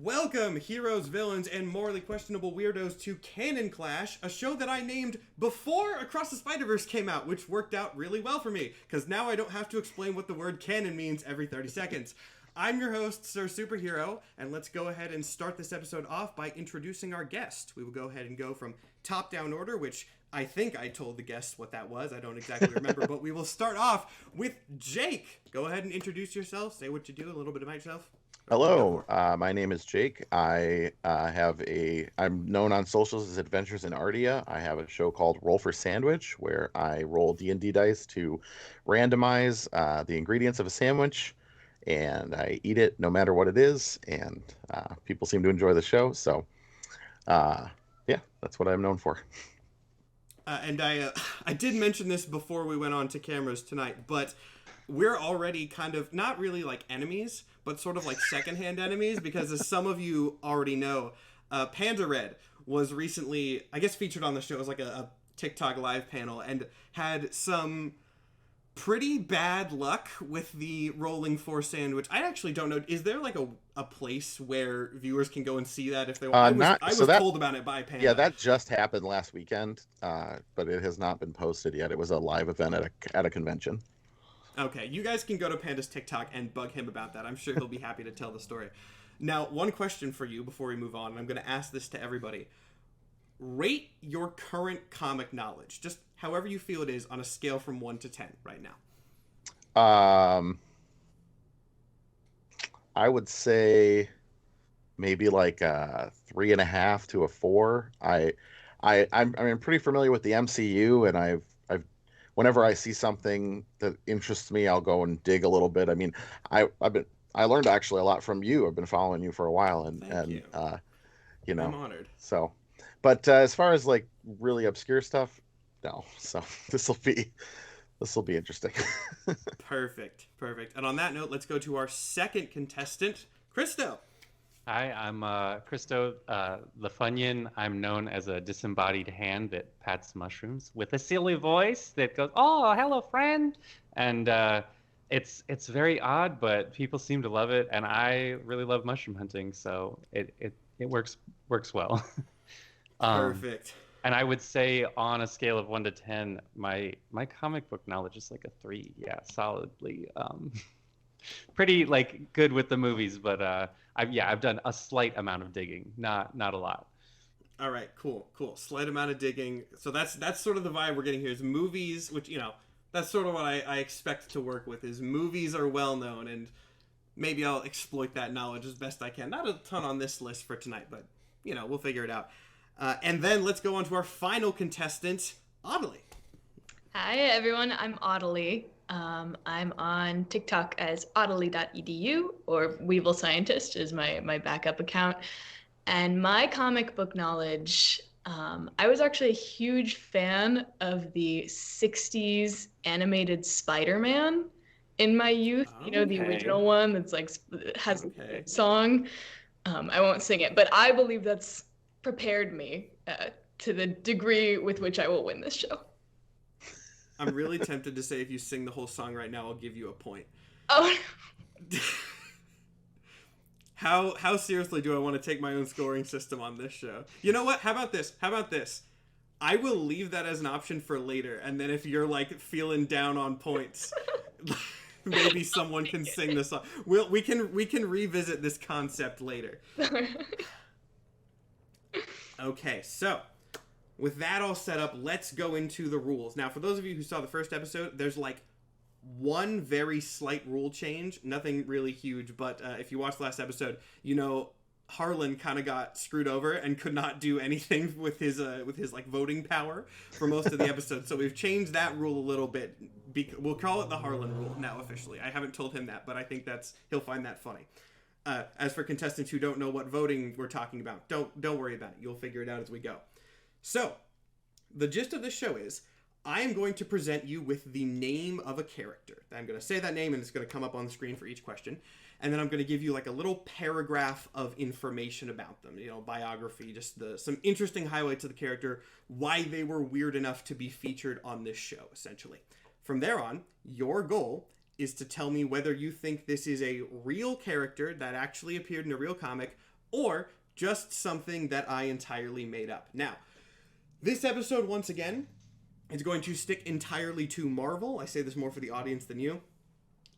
Welcome, heroes, villains, and morally questionable weirdos to Canon Clash, a show that I named before Across the Spider-Verse came out, which worked out really well for me, because now I don't have to explain what the word canon means every 30 seconds. I'm your host, Sir Superhero, and let's go ahead and start this episode off by introducing our guest. We will go ahead and go from top-down order, which I think I told the guests what that was. I don't exactly remember, but we will start off with Jake. Go ahead and introduce yourself, say what you do, a little bit about yourself. Hello, my name is Jake. I'm known on socials as Adventures in Ardia. I have a show called Roll for Sandwich where I roll D&D dice to randomize the ingredients of a sandwich, and I eat it no matter what it is, and people seem to enjoy the show. So, yeah, that's what I'm known for. I did mention this before we went on to cameras tonight, but we're already kind of not really like enemies, but sort of like secondhand enemies, because as some of you already know, Panda Red was recently, I guess, featured on the show as like a TikTok live panel and had some pretty bad luck with the rolling for sandwich. I actually don't know. Is there like a place where viewers can go and see that if they want? I was told about it by Panda. Yeah, that just happened last weekend, but it has not been posted yet. It was a live event at a convention. Okay, you guys can go to Panda's TikTok and bug him about that. I'm sure he'll be happy to tell the story. Now, one question for you before we move on, and I'm going to ask this to everybody. Rate your current comic knowledge, just however you feel it is, on a scale from 1 to 10 right now. I would say maybe like a 3.5 to a 4. I'm pretty familiar with the MCU, and I've whenever I see something that interests me, I'll go and dig a little bit. I mean, I learned actually a lot from you. I've been following you for a while, and Thank you. You know, I'm honored. So, but as far as like really obscure stuff, no. So this will be interesting. Perfect. And on that note, let's go to our second contestant, Christo. Hi, I'm Christo the Funyun. I'm known as a disembodied hand that pats mushrooms with a silly voice that goes, "Oh, hello, friend," and it's very odd, but people seem to love it, and I really love mushroom hunting, so it works well. Perfect. And I would say on a scale of 1 to 10, my comic book knowledge is like a 3. Yeah, solidly. Pretty like good with the movies, but I've done a slight amount of digging, not a lot. All right, cool. Slight amount of digging. So that's sort of the vibe we're getting here. Is movies, which that's sort of what I expect to work with. Is movies are well known, and maybe I'll exploit that knowledge as best I can. Not a ton on this list for tonight, but we'll figure it out. And then let's go on to our final contestant, Audley. Hi everyone, I'm Audley. I'm on TikTok as audley.edu, or Weevil Scientist is my backup account. And my comic book knowledge, I was actually a huge fan of the 60s animated Spider-Man in my youth. Okay. The original one that's like has a song. I won't sing it, but I believe that's prepared me to the degree with which I will win this show. I'm really tempted to say if you sing the whole song right now, I'll give you a point. Oh. How seriously do I want to take my own scoring system on this show? You know what? How about this? I will leave that as an option for later, and then if you're like feeling down on points, maybe someone can sing the song. We can revisit this concept later. Okay, so with that all set up, let's go into the rules. Now, for those of you who saw the first episode, there's like one very slight rule change. Nothing really huge, but if you watched the last episode, Harlan kind of got screwed over and could not do anything with his like voting power for most of the episode. So we've changed that rule a little bit. We'll call it the Harlan rule now officially. I haven't told him that, but I think he'll find that funny. As for contestants who don't know what voting we're talking about, don't worry about it. You'll figure it out as we go. So, the gist of this show is, I am going to present you with the name of a character. I'm going to say that name, and it's going to come up on the screen for each question. And then I'm going to give you like a little paragraph of information about them. Biography, just some interesting highlights of the character, why they were weird enough to be featured on this show, essentially. From there on, your goal is to tell me whether you think this is a real character that actually appeared in a real comic, or just something that I entirely made up. Now, this episode, once again, is going to stick entirely to Marvel. I say this more for the audience than you.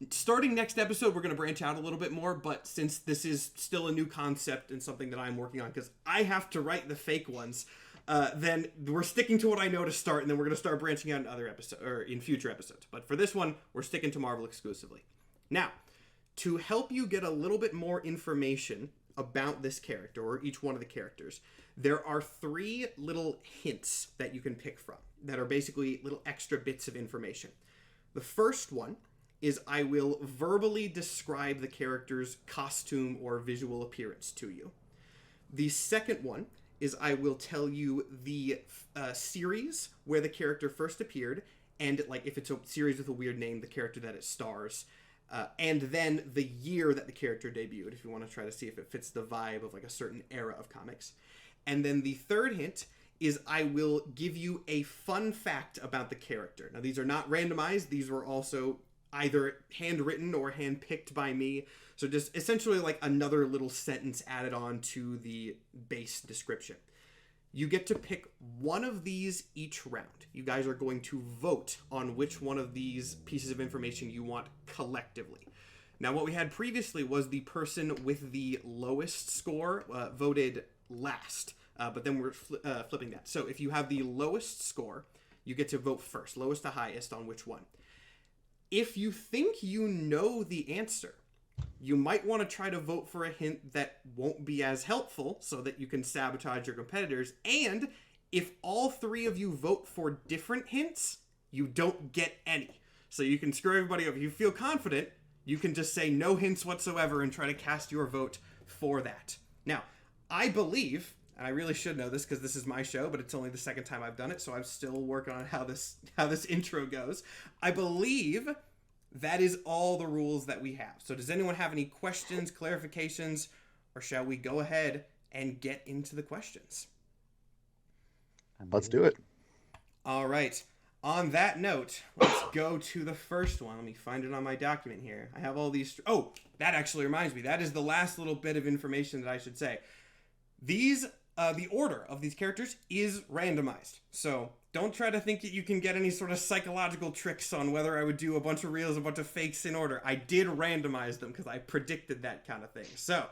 Starting next episode, we're going to branch out a little bit more, but since this is still a new concept and something that I'm working on, because I have to write the fake ones, then we're sticking to what I know to start, and then we're going to start branching out in other episodes, or in future episodes. But for this one, we're sticking to Marvel exclusively. Now, to help you get a little bit more information about this character, or each one of the characters, there are 3 little hints that you can pick from that are basically little extra bits of information. The first one is I will verbally describe the character's costume or visual appearance to you. The second one is I will tell you the series where the character first appeared, and like if it's a series with a weird name, the character that it stars, and then the year that the character debuted, if you want to try to see if it fits the vibe of like a certain era of comics. And then the third hint is I will give you a fun fact about the character. Now, these are not randomized. These were also either handwritten or handpicked by me. So just essentially like another little sentence added on to the base description. You get to pick one of these each round. You guys are going to vote on which one of these pieces of information you want collectively. Now, what we had previously was the person with the lowest score voted last, but then we're flipping that. So if you have the lowest score, you get to vote first, lowest to highest on which one. If you think you know the answer, you might want to try to vote for a hint that won't be as helpful so that you can sabotage your competitors. And if all 3 of you vote for different hints, you don't get any. So you can screw everybody over. If you feel confident, you can just say no hints whatsoever and try to cast your vote for that. Now, I believe, and I really should know this because this is my show, but it's only the second time I've done it, so I'm still working on how this intro goes. I believe that is all the rules that we have. So does anyone have any questions, clarifications, or shall we go ahead and get into the questions? Let's do it. All right. On that note, let's go to the first one. Let me find it on my document here. I have all these. Oh, that actually reminds me. That is the last little bit of information that I should say. These, the order of these characters is randomized. So don't try to think that you can get any sort of psychological tricks on whether I would do a bunch of reals, a bunch of fakes in order. I did randomize them because I predicted that kind of thing. So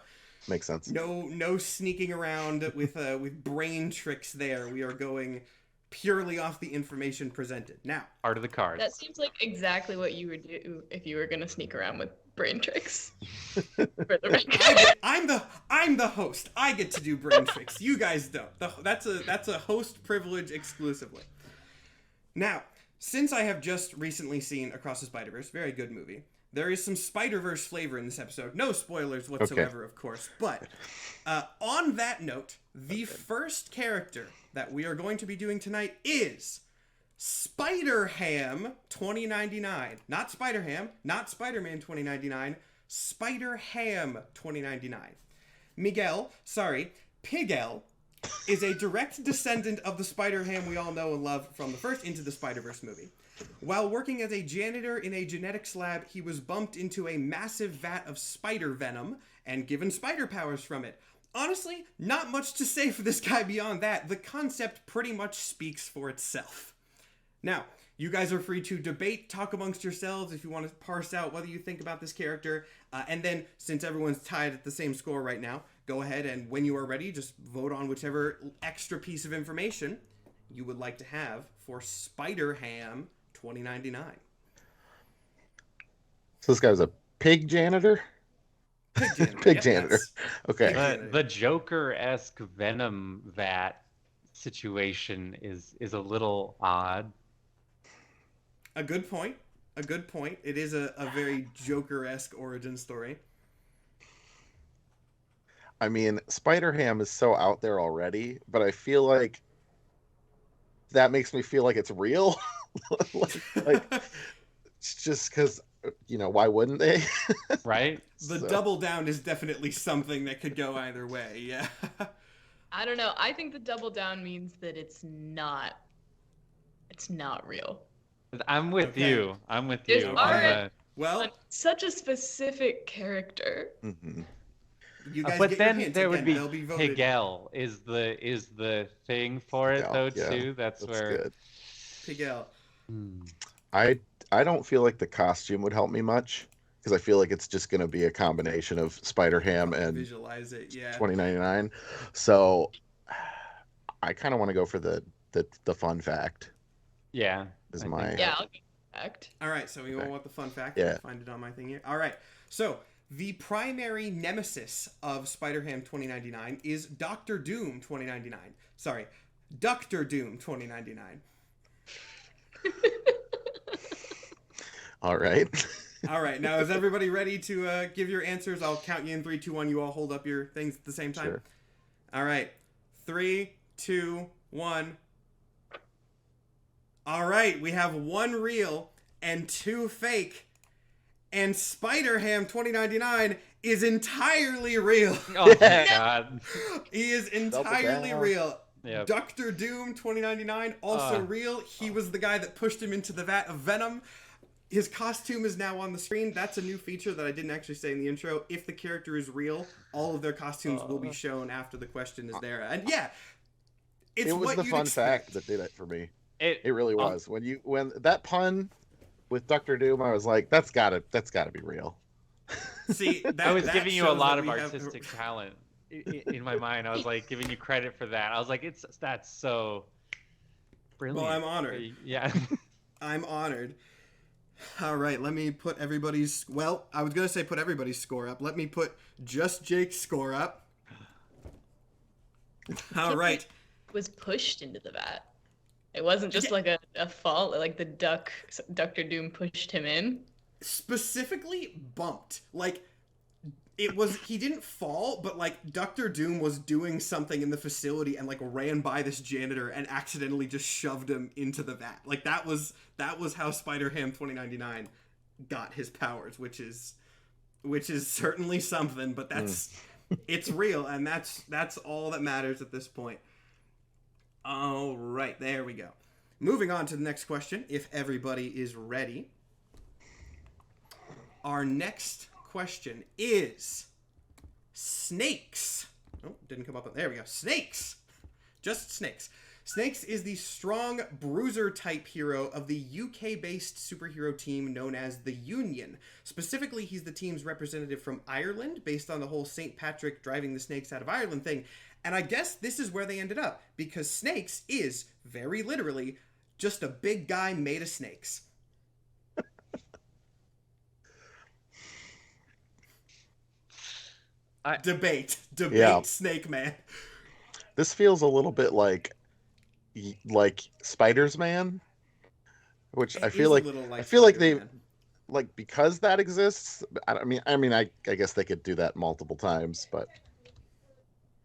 makes sense. No sneaking around with brain tricks there. We are going purely off the information presented. Now, Part of the cards. That seems like exactly what you would do if you were going to sneak around with brain tricks. For the record. I'm the host. I get to do brain tricks. You guys don't. That's a host privilege exclusively. Now, since I have just recently seen Across the Spider-Verse, very good movie, there is some Spider-Verse flavor in this episode. No spoilers whatsoever, Of course. But on that note, the first character that we are going to be doing tonight is Spider-Ham 2099. Not Spider-Ham, not Spider-Man 2099, Spider-Ham 2099. Pigel is a direct descendant of the Spider-Ham we all know and love from the first Into the Spider-Verse movie. While working as a janitor in a genetics lab, he was bumped into a massive vat of spider venom and given spider powers from it. Honestly, not much to say for this guy beyond that. The concept pretty much speaks for itself. Now, you guys are free to debate, talk amongst yourselves if you want to parse out whether you think about this character. And then, since everyone's tied at the same score right now, go ahead and when you are ready, just vote on whichever extra piece of information you would like to have for Spider-Ham 2099. So this guy was a pig janitor? Pig janitor. Okay. The Joker-esque Venom vat situation is a little odd. A good point. It is a very Joker-esque origin story. I mean, Spider-Ham is so out there already, but I feel like that makes me feel like it's real. like it's just because, why wouldn't they? Right? The double down is definitely something that could go either way, yeah. I don't know. I think the double down means that it's not real. I'm with you. There's art well, such a specific character. Mm-hmm. You guys But get then your hint there again. would be They'll be voted. Pigel is the thing for it Yeah, though yeah, too. That's where. good. Pigel. Hmm. I don't feel like the costume would help me much because I feel like it's just going to be a combination of Spider-Ham and Visualize it. Yeah. 2099. So I kind of want to go for the fun fact. Yeah. Is I my think Yeah, I'll go fact. All right, so we Okay. want the fun fact. Yeah. I'll find it on my thing here. All right, so the primary nemesis of Spider-Ham 2099 is Doctor Doom 2099. Sorry, Doctor Doom 2099. All right. All right, now is everybody ready to give your answers? I'll count you in 3, 2, 1. You all hold up your things at the same time. Sure. All right, 3, 2, 1. All right, we have 1 real and 2 fake. And Spider-Ham 2099 is entirely real. Oh my Yeah. god. He is entirely down. real. Yep. Doctor Doom 2099 also Uh. real. He was the guy that pushed him into the vat of venom. His costume is now on the screen. That's a new feature that I didn't actually say in the intro. If the character is real, all of their costumes will be shown after the question is there. And yeah, it's It was what the you'd fun expect. fact that did it for me. It It really was. When that pun with Doctor Doom, I was like, that's gotta be real. See, that, I was that giving you a shows lot that of we have- artistic talent in my mind. I was like giving you credit for that. I was like, that's so brilliant. Well, I'm honored. Yeah. I'm honored. All right, let me put everybody's... Well, I was going to say put everybody's score up. Let me put just Jake's score up. All right. Was pushed into the vat. It wasn't just like a fall, like the Doctor Doom pushed him in. Specifically bumped. Like, it was... He didn't fall, but, like, Doctor Doom was doing something in the facility and, like, ran by this janitor and accidentally just shoved him into the vat. Like, that was how Spider-Ham 2099 got his powers, which is certainly something, but that's... It's real, and that's all that matters at this point. All right, there we go. Moving on to the next question, if everybody is ready. Our next question is snakes. Oh, didn't come up. There we go. Snakes. Just snakes. Snakes is the strong bruiser type hero of the UK-based superhero team known as the Union. Specifically, he's the team's representative from Ireland, based on the whole St. Patrick driving the snakes out of Ireland thing. And I guess this is where they ended up, because Snakes is, very literally, just a big guy made of snakes. Debate, Yeah. Snake Man. This feels a little bit like Spider's Man, which I It feel is a like little I feel like they Spider-Man. like because that exists. I mean, I guess they could do that multiple times, but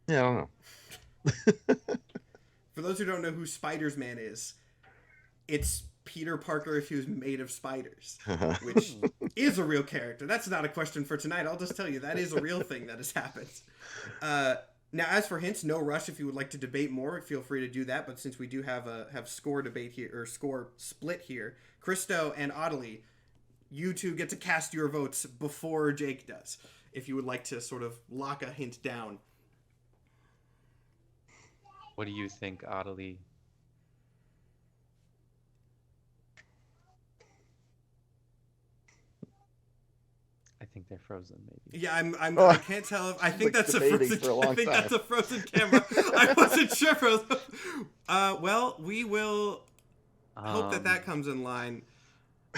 yeah, I don't know. For those who don't know who Spider's Man is, it's Peter Parker if he was made of spiders, which is a real character. That's not a question for tonight. I'll just tell you that is a real thing that has happened. Now, as for hints, no rush. If you would like to debate more, feel free to do that. But since we do have score debate here, or score split here, Christo and Audley, you two get to cast your votes before Jake does. If you would like to sort of lock a hint down. What do you think, Audley? I think they're frozen, maybe. Yeah, Oh, I can't tell. I think like that's a debating frozen. for a long I think time. that's a frozen camera. I wasn't sure. Well, we will hope that comes in line.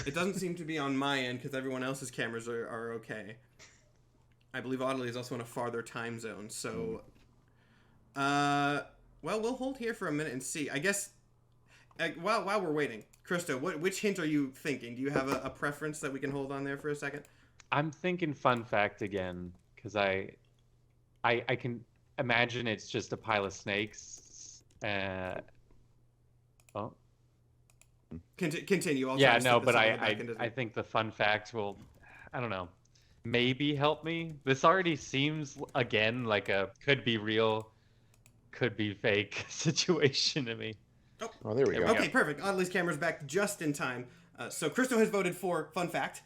It doesn't seem to be on my end because everyone else's cameras are okay. I believe Audley is also in a farther time zone, so. Well, we'll hold here for a minute and see. I guess. While we're waiting, Christo, which hint are you thinking? Do you have a preference that we can hold on there for a second? I'm thinking fun fact again because I can imagine it's just a pile of snakes. Oh. Continue. I'll Yeah, try to no, stick this but on the back end of I it. think the fun fact will, I don't know, maybe help me. This already seems again like a could be real, could be fake situation to me. Oh, there we go. Okay, perfect. Audley's camera's back just in time. So Christo has voted for fun fact.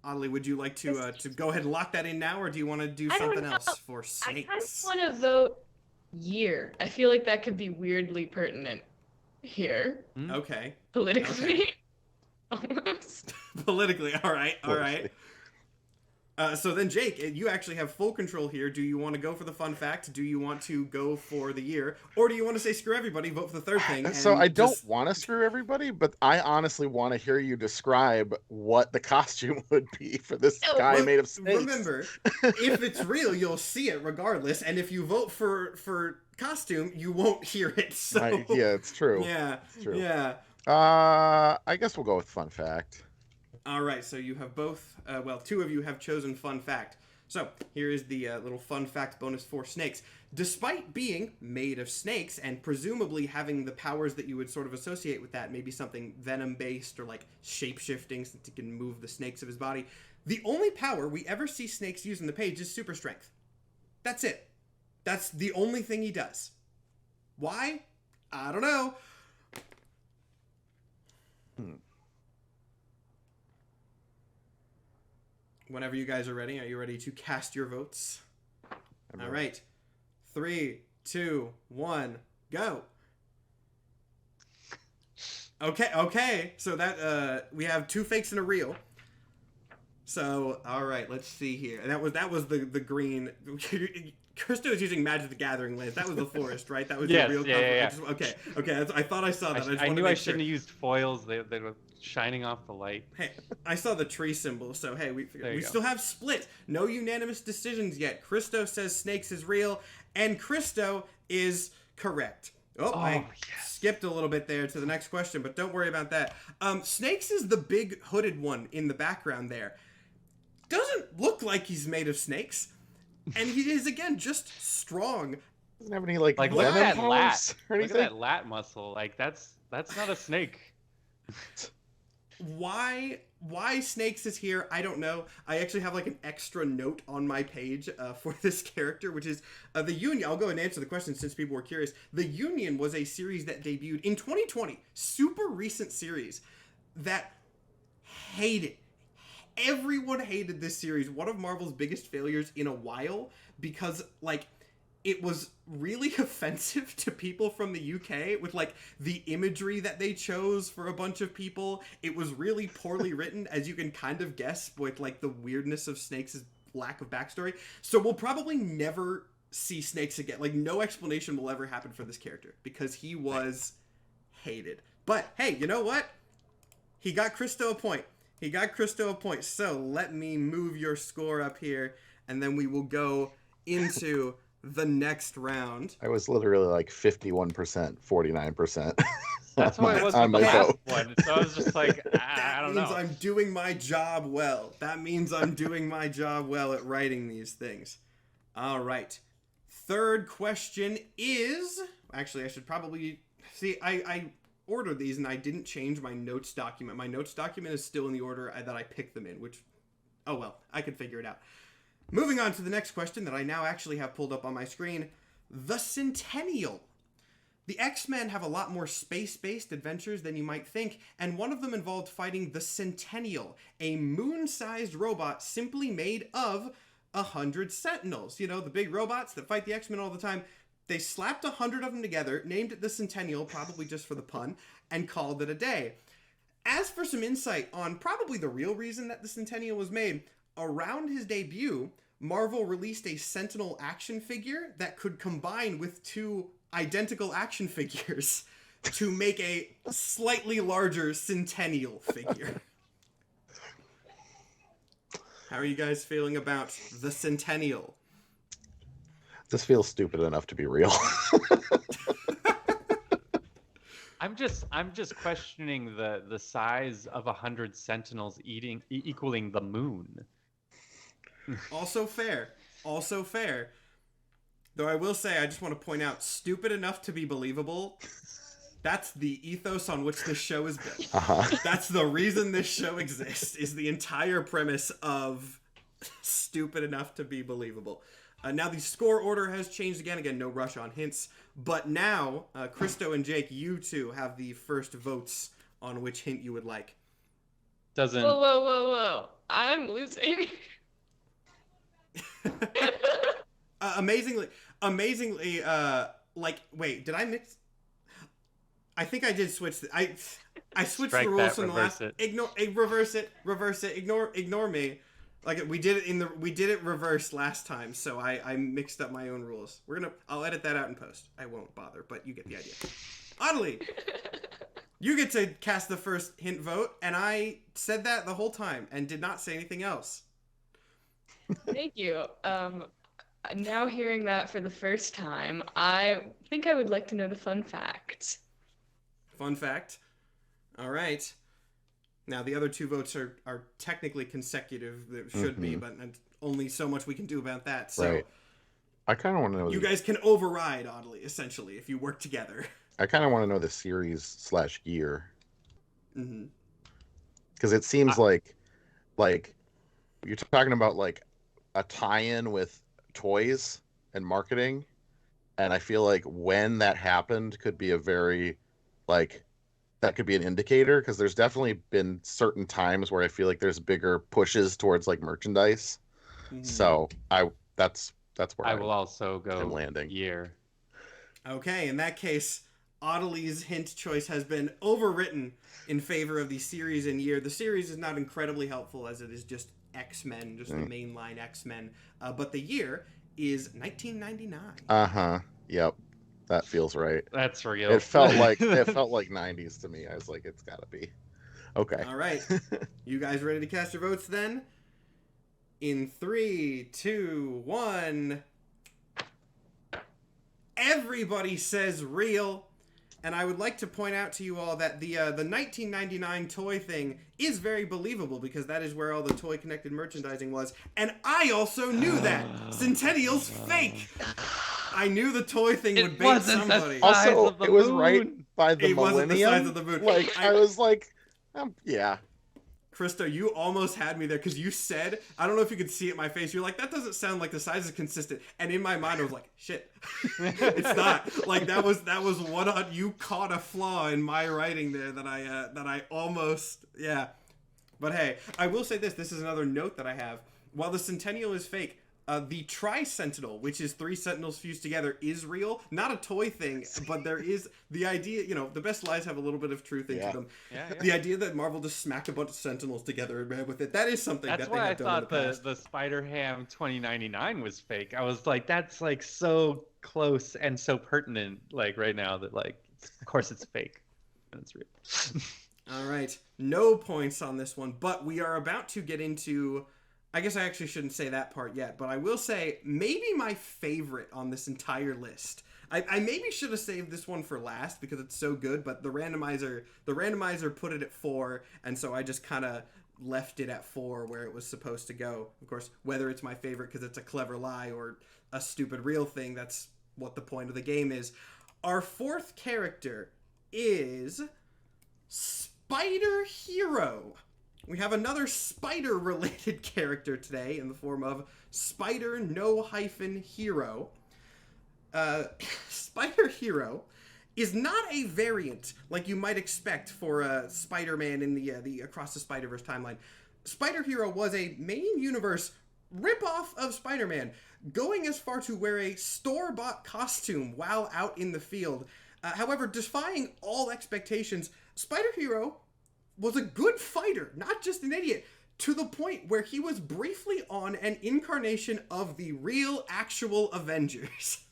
Audley, would you like to go ahead and lock that in now, or do you want to do I don't something know. else for I kind of snakes? want to vote year. I feel like that could be weirdly pertinent here, Okay. politically. Almost. Politically, all right. Politically. So then, Jake, you actually have full control here. Do you want to go for the fun fact? Do you want to go for the year? Or do you want to say screw everybody, vote for the third thing? So I don't want to screw everybody, but I honestly want to hear you describe what the costume would be for this guy made of snakes. Remember, if it's real, you'll see it regardless. And if you vote for costume, you won't hear it. So Yeah, it's true. Yeah, It's true. yeah. I guess we'll go with fun fact. All right, so you have both, two of you have chosen fun fact. So here is the little fun fact bonus for snakes. Despite being made of snakes and presumably having the powers that you would sort of associate with that, maybe something venom-based or like shape-shifting since he can move the snakes of his body, the only power we ever see Snakes use in the page is super strength. That's it. That's the only thing he does. Why? I don't know. Whenever you guys are you ready to cast your votes? All right. 3, 2, 1, go. Okay. So that we have 2 fakes and a real. So, all right, let's see here. And that was the green. Christo is using Magic the Gathering lens. That was the forest, right? That was Yes, the real yeah. Okay. I thought I saw that. I knew I shouldn't have used foils. They were shining off the light. Hey, I saw the tree symbol, so hey, we you go. still have split. No unanimous decisions yet. Christo says snakes is real, and Christo is correct. I skipped a little bit there to the next question, but don't worry about that. Snakes is the big hooded one in the background there. Doesn't look like he's made of snakes, and he is again just strong. Doesn't have any like look at venom that powers lat. or Look at anything? that lat muscle. Like that's not a snake. Why Snakes is here, I don't know. I actually have like an extra note on my page for this character, which is the Union. I'll go and answer the question since people were curious. The Union was a series that debuted in 2020, super recent series that hated. Everyone hated this series. One of Marvel's biggest failures in a while because like it was really offensive to people from the UK with like the imagery that they chose for a bunch of people. It was really poorly written, as you can kind of guess, with like the weirdness of Snakes' lack of backstory. So we'll probably never see Snakes again. Like no explanation will ever happen for this character because he was hated. But hey, you know what? He got Christo a point. So let me move your score up here and then we will go into the next round. I was literally like 51%, 49%. That's why I was on with the my last vote. one. So I was just like, I don't know. That means I'm doing my job well. At writing these things. All right. Third question is... Actually, I should probably... See, I ordered these and I didn't change my notes document. My notes document is still in the order that I picked them in, which... Oh well, I can figure it out. Moving on to the next question that I now actually have pulled up on my screen. The Centennial. The X-Men have a lot more space-based adventures than you might think, and one of them involved fighting the Centennial, a moon-sized robot simply made of 100 Sentinels. You know, the big robots that fight the X-Men all the time. They slapped 100 of them together, named it the Centennial, probably just for the pun, and called it a day. As for some insight on probably the real reason that the Centennial was made, around his debut, Marvel released a Sentinel action figure that could combine with 2 identical action figures to make a slightly larger Centennial figure. How are you guys feeling about the Centennial? This feels stupid enough to be real. I'm just questioning the size of 100 Sentinels equaling the moon. Also fair. Though I will say, I just want to point out, stupid enough to be believable. That's the ethos on which this show is built. That's the reason this show exists, is the entire premise of stupid enough to be believable. Now the score order has changed again. Again, no rush on hints. But now, Christo and Jake, you two have the first votes on which hint you would like. Doesn't. Whoa. I'm losing. Amazingly, like, wait, did I mix? I think I did switch. I switched Strike the rules that, from the reverse last. it. Reverse it. Ignore me. Like we did it reverse last time, so I mixed up my own rules. I'll edit that out in post. I won't bother, but you get the idea. Oddly, you get to cast the first hint vote, and I said that the whole time and did not say anything else. Thank you. Now hearing that for the first time, I think I would like to know the fun facts. Fun fact. All right. Now, the other two votes are technically consecutive. There should be, but only so much we can do about that. So Right. I kind of want to know. You guys can override, oddly, essentially, if you work together. I kind of want to know the series / year. Mm-hmm. Because it seems like you're talking about like a tie-in with toys and marketing, and I feel like when that happened could be a very that could be an indicator, because there's definitely been certain times where I feel like there's bigger pushes towards like merchandise. Mm-hmm. So that's where I will also go I'm landing. year. Okay, in that case, Audley's hint choice has been overwritten in favor of the series and year. The series is not incredibly helpful, as it is just X-Men, just the mainline X-Men. But the year is 1999. Yep, that feels right. That's real. It felt like 90s to me. I was like, it's gotta be. Okay. All right, you guys ready to cast your votes then? In 3, 2, 1. Everybody says real. And I would like to point out to you all that the 1999 toy thing is very believable, because that is where all the toy connected merchandising was. And I also knew that. Centennial's fake. I knew the toy thing would bait somebody. Also, it was right by the It wasn't the millennium. size of the moon. Like, I was like, yeah. Krista, you almost had me there, because you said, I don't know if you could see it in my face, you're like, that doesn't sound like the size is consistent. And in my mind, I was like, shit, it's not. Like, that was one on, you caught a flaw in my writing there that I almost, yeah. But hey, I will say this is another note that I have. While the Centennial is fake, the Tri-Sentinel, which is 3 Sentinels fused together, is real. Not a toy thing, but there is the idea, the best lies have a little bit of truth into them. Yeah. The idea that Marvel just smacked a bunch of Sentinels together and ran with it, that is something That's that they why I have done in thought the past. the Spider-Ham 2099 was fake. I was like, that's like so close and so pertinent, like right now, that like, of course it's fake and it's real. All right, no points on this one, but we are about to get into, I guess I actually shouldn't say that part yet, but I will say maybe my favorite on this entire list. I maybe should have saved this one for last because it's so good, but the randomizer put it at 4, and so I just kind of left it at 4 where it was supposed to go. Of course, whether it's my favorite because it's a clever lie or a stupid real thing, that's what the point of the game is. Our fourth character is Spider Hero. We have another spider-related character today in the form of Spider No-Hero. Spider Hero is not a variant like you might expect for Spider-Man in the Across the Spider-Verse timeline. Spider Hero was a main universe ripoff of Spider-Man, going as far to wear a store-bought costume while out in the field. However, defying all expectations, Spider Hero was a good fighter, not just an idiot, to the point where he was briefly on an incarnation of the real, actual Avengers.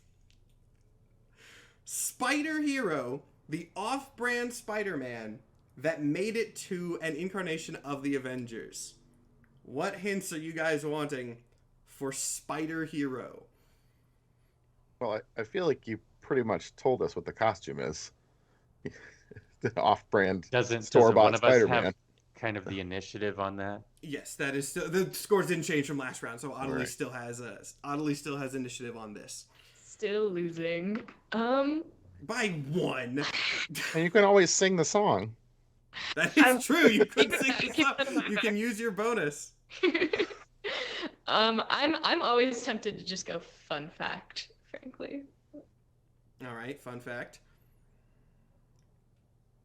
Spider Hero, the off-brand Spider-Man that made it to an incarnation of the Avengers. What hints are you guys wanting for Spider Hero? Well, I feel like you pretty much told us what the costume is. The off-brand Doesn't one store-bought of us Spider-Man. have kind of the initiative on that? Yes, that is still, the scores didn't change from last round, so Audley Right. still has initiative on this. Still losing. By 1. And you can always sing the song. That is true. You could Keep sing that- this keep up. that in mind. You can use your bonus. I'm always tempted to just go fun fact, frankly. All right, fun fact.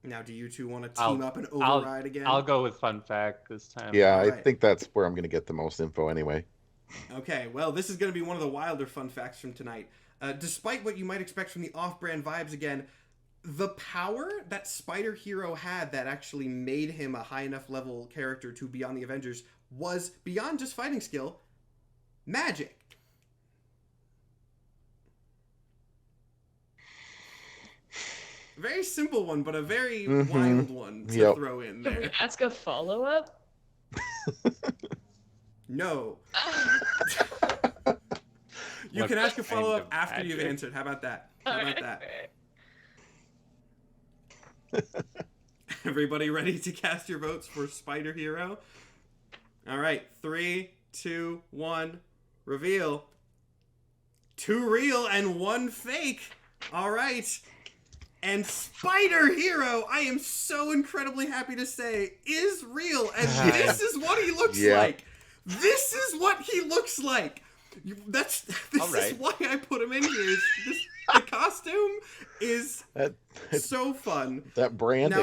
Now, do you two want to team up and I'll- override again? I'll go with fun fact this time. Yeah, I Alright. think that's where I'm going to get the most info anyway. Okay, well, this is going to be one of the wilder fun facts from tonight. Despite what you might expect from the off-brand vibes again, the power that Spider Hero had that actually made him a high enough level character to be on the Avengers was, beyond just fighting skill, magic. Very simple one, but a very wild one to throw in Can we there. ask a follow-up? No. You What can ask a kind follow-up of after you've magic? answered. How about that? How about that? Everybody ready to cast your votes for Spider Hero? All right, 3, 2, 1, reveal. 2 real and 1 fake. All right. And Spider Hero, I am so incredibly happy to say, is real. And this is what he looks like. This is what he looks like. This is why I put him in here. The costume is so fun. That branding,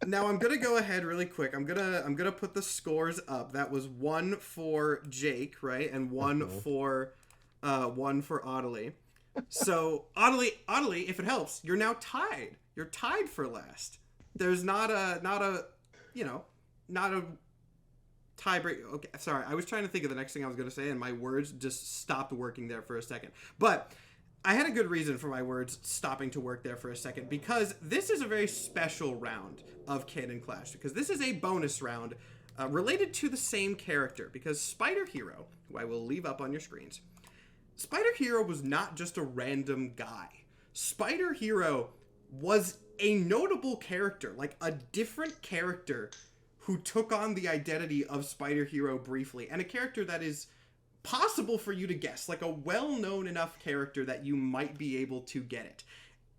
Now I'm gonna go ahead really quick. I'm gonna put the scores up. That was 1 for Jake, right, and 1 for Audley. So Audley, if it helps, you're now tied. You're tied for last. There's not a tiebreak. Okay, sorry. I was trying to think of the next thing I was going to say, and my words just stopped working there for a second. But I had a good reason for my words stopping to work there for a second, because this is a very special round of Canon Clash, because this is a bonus round related to the same character, because Spider Hero, who I will leave up on your screens, Spider Hero was not just a random guy. Spider Hero was a notable character, like a different character who took on the identity of Spider Hero briefly, and a character that is possible for you to guess, like a well-known enough character that you might be able to get it.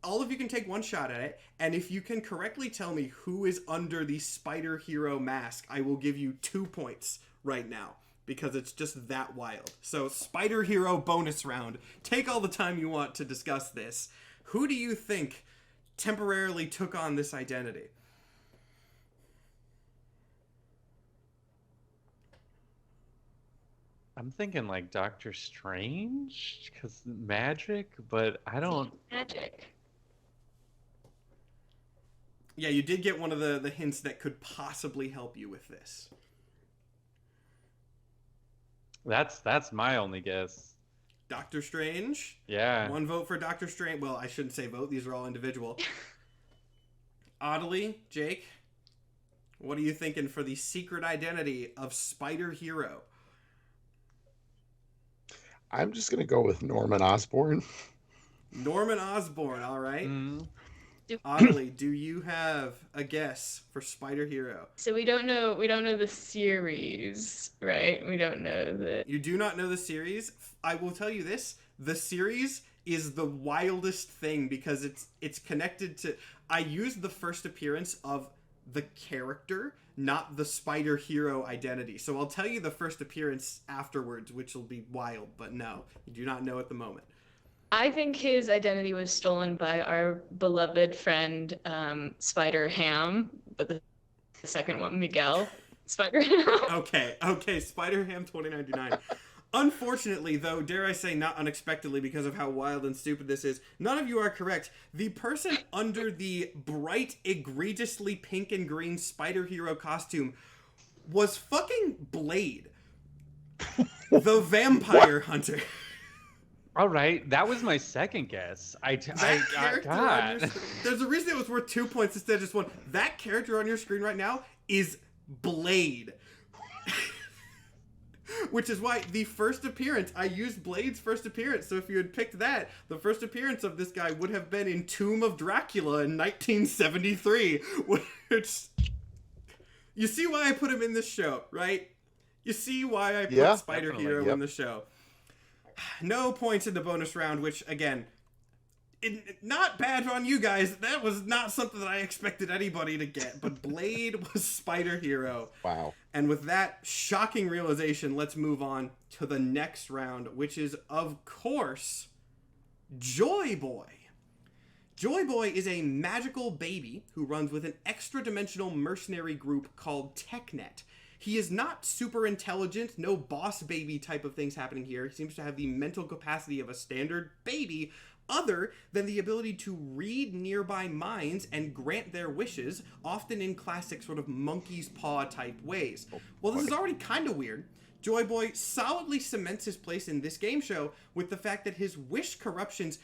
All of you can take one shot at it, and if you can correctly tell me who is under the Spider Hero mask, I will give you 2 points right now, because it's just that wild. So, Spider Hero bonus round. Take all the time you want to discuss this. Who do you think temporarily took on this identity? I'm thinking like Doctor Strange, because magic, but I don't. Magic. Yeah, you did get one of the hints that could possibly help you with this. That's my only guess. Doctor Strange. Yeah. 1 vote for Doctor Strange. Well, I shouldn't say vote. These are all individual. Audley, Jake, what are you thinking for the secret identity of Spider Hero? I'm just going to go with Norman Osborn. Norman Osborn, all right. Mm. Audley, do you have a guess for Spider Hero? So we don't know the series, right? We don't know the. You do not know the series. I will tell you this: the series is the wildest thing, because it's connected to. I used the first appearance of the character, not the Spider Hero identity. So I'll tell you the first appearance afterwards, which will be wild. But no, you do not know at the moment. I think his identity was stolen by our beloved friend Spider Ham, but the second one, Miguel Spider Ham. Okay, Spider Ham 2099. Unfortunately, though, dare I say not unexpectedly, because of how wild and stupid this is, none of you are correct. The person under the bright, egregiously pink and green Spider Hero costume was fucking Blade, the vampire hunter. All right, that was my second guess. God. There's a reason it was worth 2 points instead of just 1. That character on your screen right now is Blade. Which is why the first appearance, I used Blade's first appearance, so if you had picked that, the first appearance of this guy would have been in Tomb of Dracula in 1973, which... You see why I put him in this show, right? You see why I put Spider Hero in the show. No points in the bonus round, which, again, not bad on you guys. That was not something that I expected anybody to get, but Blade was Spider Hero. Wow. And with that shocking realization, let's move on to the next round, which is, of course, Joy Boy. Joy Boy is a magical baby who runs with an extra-dimensional mercenary group called TechNet. He is not super intelligent, no boss baby type of things happening here. He seems to have the mental capacity of a standard baby, other than the ability to read nearby minds and grant their wishes, often in classic sort of monkey's paw type ways. Well, this is already kind of weird. Joy Boy solidly cements his place in this game show with the fact that his wish corruptions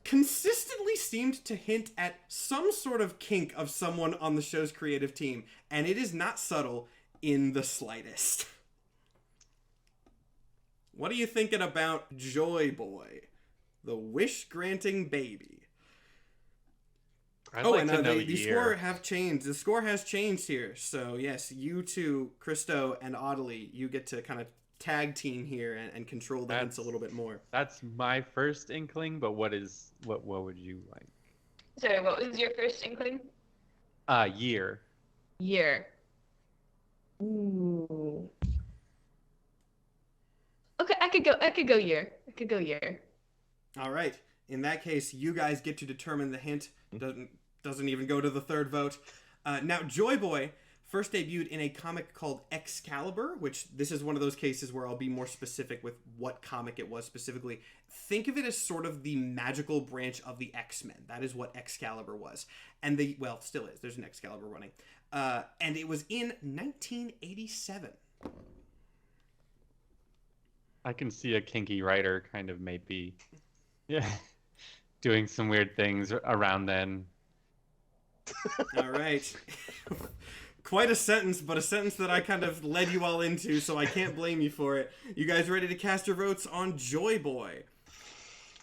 consistently seemed to hint at some sort of kink of someone on the show's creative team, and it is not subtle in the slightest. What are you thinking about Joy Boy, the wish-granting baby? I'd like to know the score have changed. The score has changed here. So yes, you two, Christo and Audley, you get to kind of tag team here and control the hints a little bit more. That's my first inkling, but what would you like? Sorry, what was your first inkling? Year. Year. Ooh. Okay, I could go year. All right. In that case, you guys get to determine the hint. Doesn't even go to the third vote. Now, Joy Boy first debuted in a comic called Excalibur, which this is one of those cases where I'll be more specific with what comic it was specifically. Think of it as sort of the magical branch of the X-Men. That is what Excalibur was. And still is. There's an Excalibur running. And it was in 1987. I can see a kinky writer kind of maybe, doing some weird things around then. All right. Quite a sentence, but a sentence that I kind of led you all into, so I can't blame you for it. You guys ready to cast your votes on Joy Boy?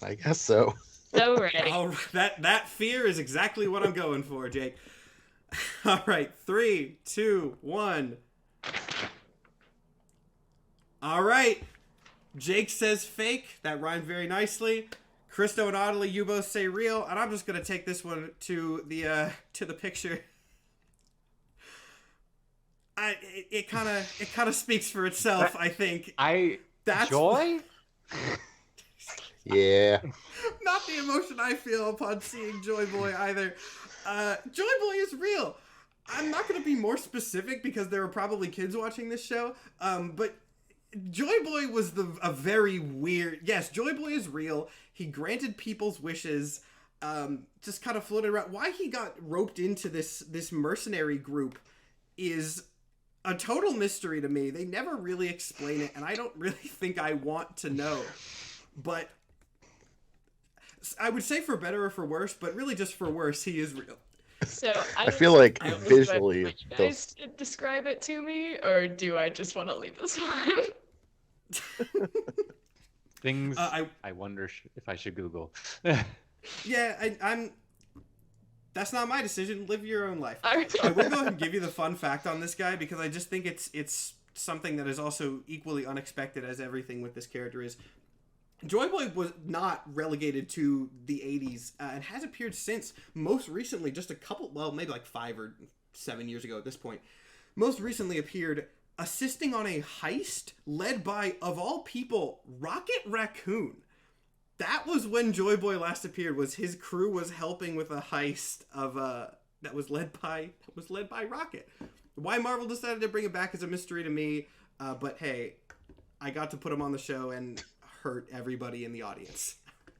I guess so. So ready. That fear is exactly what I'm going for, Jake. All right, 3, 2, 1. All right. Jake says fake. That rhymed very nicely. Christo and Audley, you both say real, and I'm just gonna take this one to the picture. It kind of speaks for itself. I think. That's Joy. Yeah. Not the emotion I feel upon seeing Joy Boy either. Joy Boy is real. I'm not gonna be more specific because there are probably kids watching this show. But Joy Boy was a very weird. Yes, Joy Boy is real. He granted people's wishes. Just kind of floated around. Why he got roped into this mercenary group is a total mystery to me. They never really explain it, and I don't really think I want to know. But I would say for better or for worse, but really just for worse, he is real. So I feel like visually, would you guys describe it to me, or do I just want to leave this one? Things I wonder if I should Google. Yeah, I'm. That's not my decision. Live your own life. I will go ahead and give you the fun fact on this guy because I just think it's something that is also equally unexpected as everything with this character is. Joy Boy was not relegated to the 80s and has appeared since, most recently, just a couple, maybe like 5 or 7 years ago at this point, most recently appeared assisting on a heist led by, of all people, Rocket Raccoon. That was when Joy Boy last appeared, was his crew was helping with a heist of that was led by Rocket. Why Marvel decided to bring it back is a mystery to me, but hey, I got to put him on the show and hurt everybody in the audience.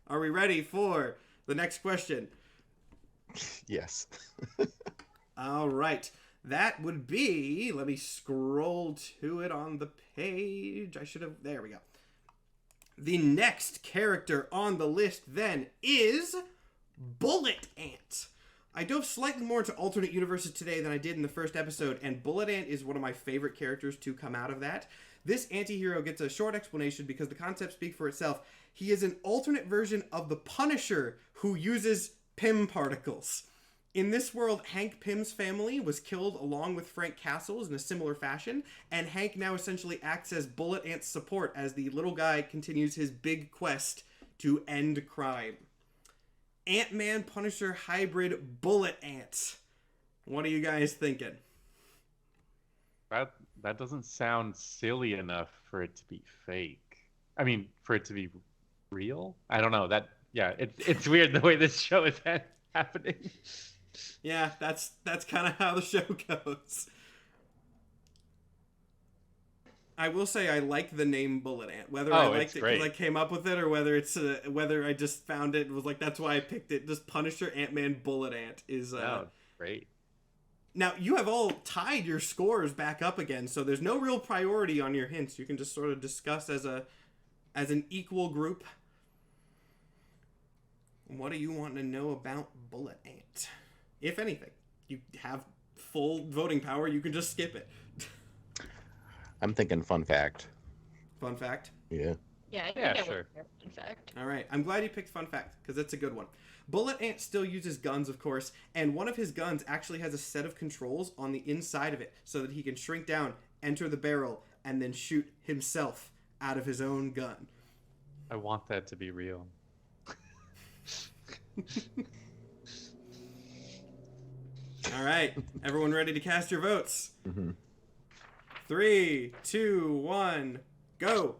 Are we ready for the next question? Yes. All right. That would be, let me scroll to it on the page. There we go. The next character on the list then is Bullet Ant. I dove slightly more into alternate universes today than I did in the first episode, and Bullet Ant is one of my favorite characters to come out of that. This anti-hero gets a short explanation because the concepts speak for itself. He is an alternate version of the Punisher who uses Pym particles. In this world, Hank Pym's family was killed along with Frank Castle's in a similar fashion, and Hank now essentially acts as Bullet Ant's support as the little guy continues his big quest to end crime. Ant-Man Punisher hybrid Bullet Ant. What are you guys thinking? That doesn't sound silly enough for it to be fake. I mean, for it to be real? I don't know. It's weird the way this show is happening. Yeah, that's kind of how the show goes. I will say I like the name Bullet Ant. Whether I liked it because I came up with it or whether I just found it and was like, that's why I picked it. Just Punisher, Ant-Man, Bullet Ant is great. Now, you have all tied your scores back up again, so there's no real priority on your hints. You can just sort of discuss as an equal group. What do you want to know about Bullet Ant? If anything, you have full voting power. You can just skip it. I'm thinking fun fact. Fun fact? Yeah. Yeah, sure. Fun fact. All right. I'm glad you picked fun fact because that's a good one. Bullet Ant still uses guns, of course, and one of his guns actually has a set of controls on the inside of it so that he can shrink down, enter the barrel, and then shoot himself out of his own gun. I want that to be real. All right. Everyone ready to cast your votes? Mm-hmm. 3, 2, 1, go.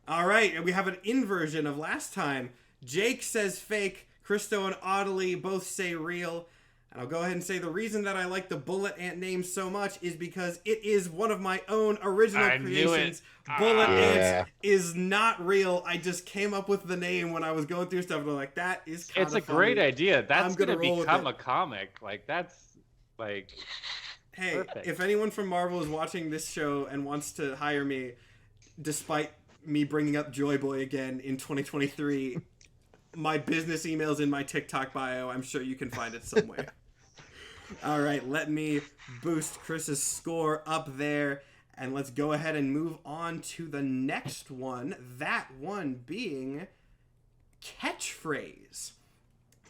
All right, and we have an inversion of last time. Jake says fake, Christo and Audley both say real. And I'll go ahead and say the reason that I like the Bullet Ant name so much is because it is one of my own original creations. Bullet Ant is not real. I just came up with the name when I was going through stuff and I'm like, that is kind of It's a funny. great idea. That's gonna become a comic. Like, that's like... Hey, perfect. If anyone from Marvel is watching this show and wants to hire me, despite me bringing up Joy Boy again in 2023, my business email's in my TikTok bio. I'm sure you can find it somewhere. All right, let me boost Chris's score up there, and let's go ahead and move on to the next one. That one being catchphrase.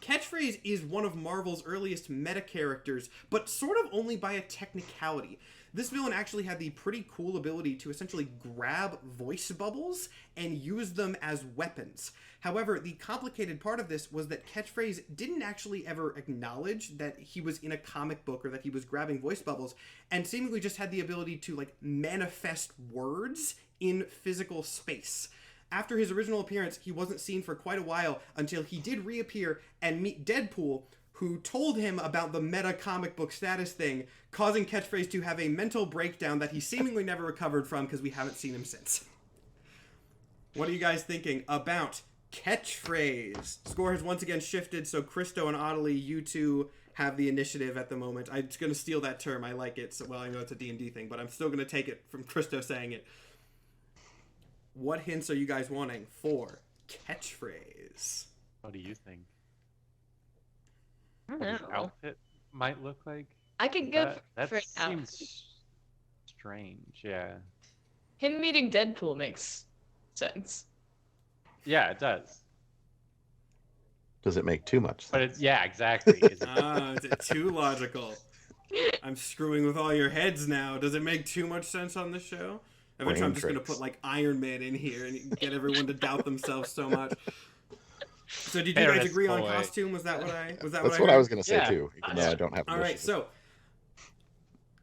Catchphrase is one of Marvel's earliest meta characters, but sort of only by a technicality. This villain actually had the pretty cool ability to essentially grab voice bubbles and use them as weapons. However, the complicated part of this was that Catchphrase didn't actually ever acknowledge that he was in a comic book or that he was grabbing voice bubbles, and seemingly just had the ability to, like, manifest words in physical space. After his original appearance, he wasn't seen for quite a while until he did reappear and meet Deadpool, who told him about the meta comic book status thing, causing Catchphrase to have a mental breakdown that he seemingly never recovered from because we haven't seen him since. What are you guys thinking about Catchphrase? Score has once again shifted, so Christo and Audley, you two have the initiative at the moment. I'm just going to steal that term. I like it. So, well, I know it's a D&D thing, but I'm still going to take it from Christo saying it. What hints are you guys wanting for Catchphrase? What do you think? I don't What his know. outfit might look like? I could go That for an outfit. seems strange, yeah. Him meeting Deadpool makes sense. Yeah, it does. Does it make too much sense? But it's, yeah, exactly. Is it- Is it too logical? I'm screwing with all your heads now. Does it make too much sense on the show? Eventually, I'm just going to put, like, Iron Man in here and get everyone to doubt themselves so much. So did you guys Paris agree on boy. costume? Was that what I That's what I was going to say, Yeah. too, even though I don't have All right, initiative. so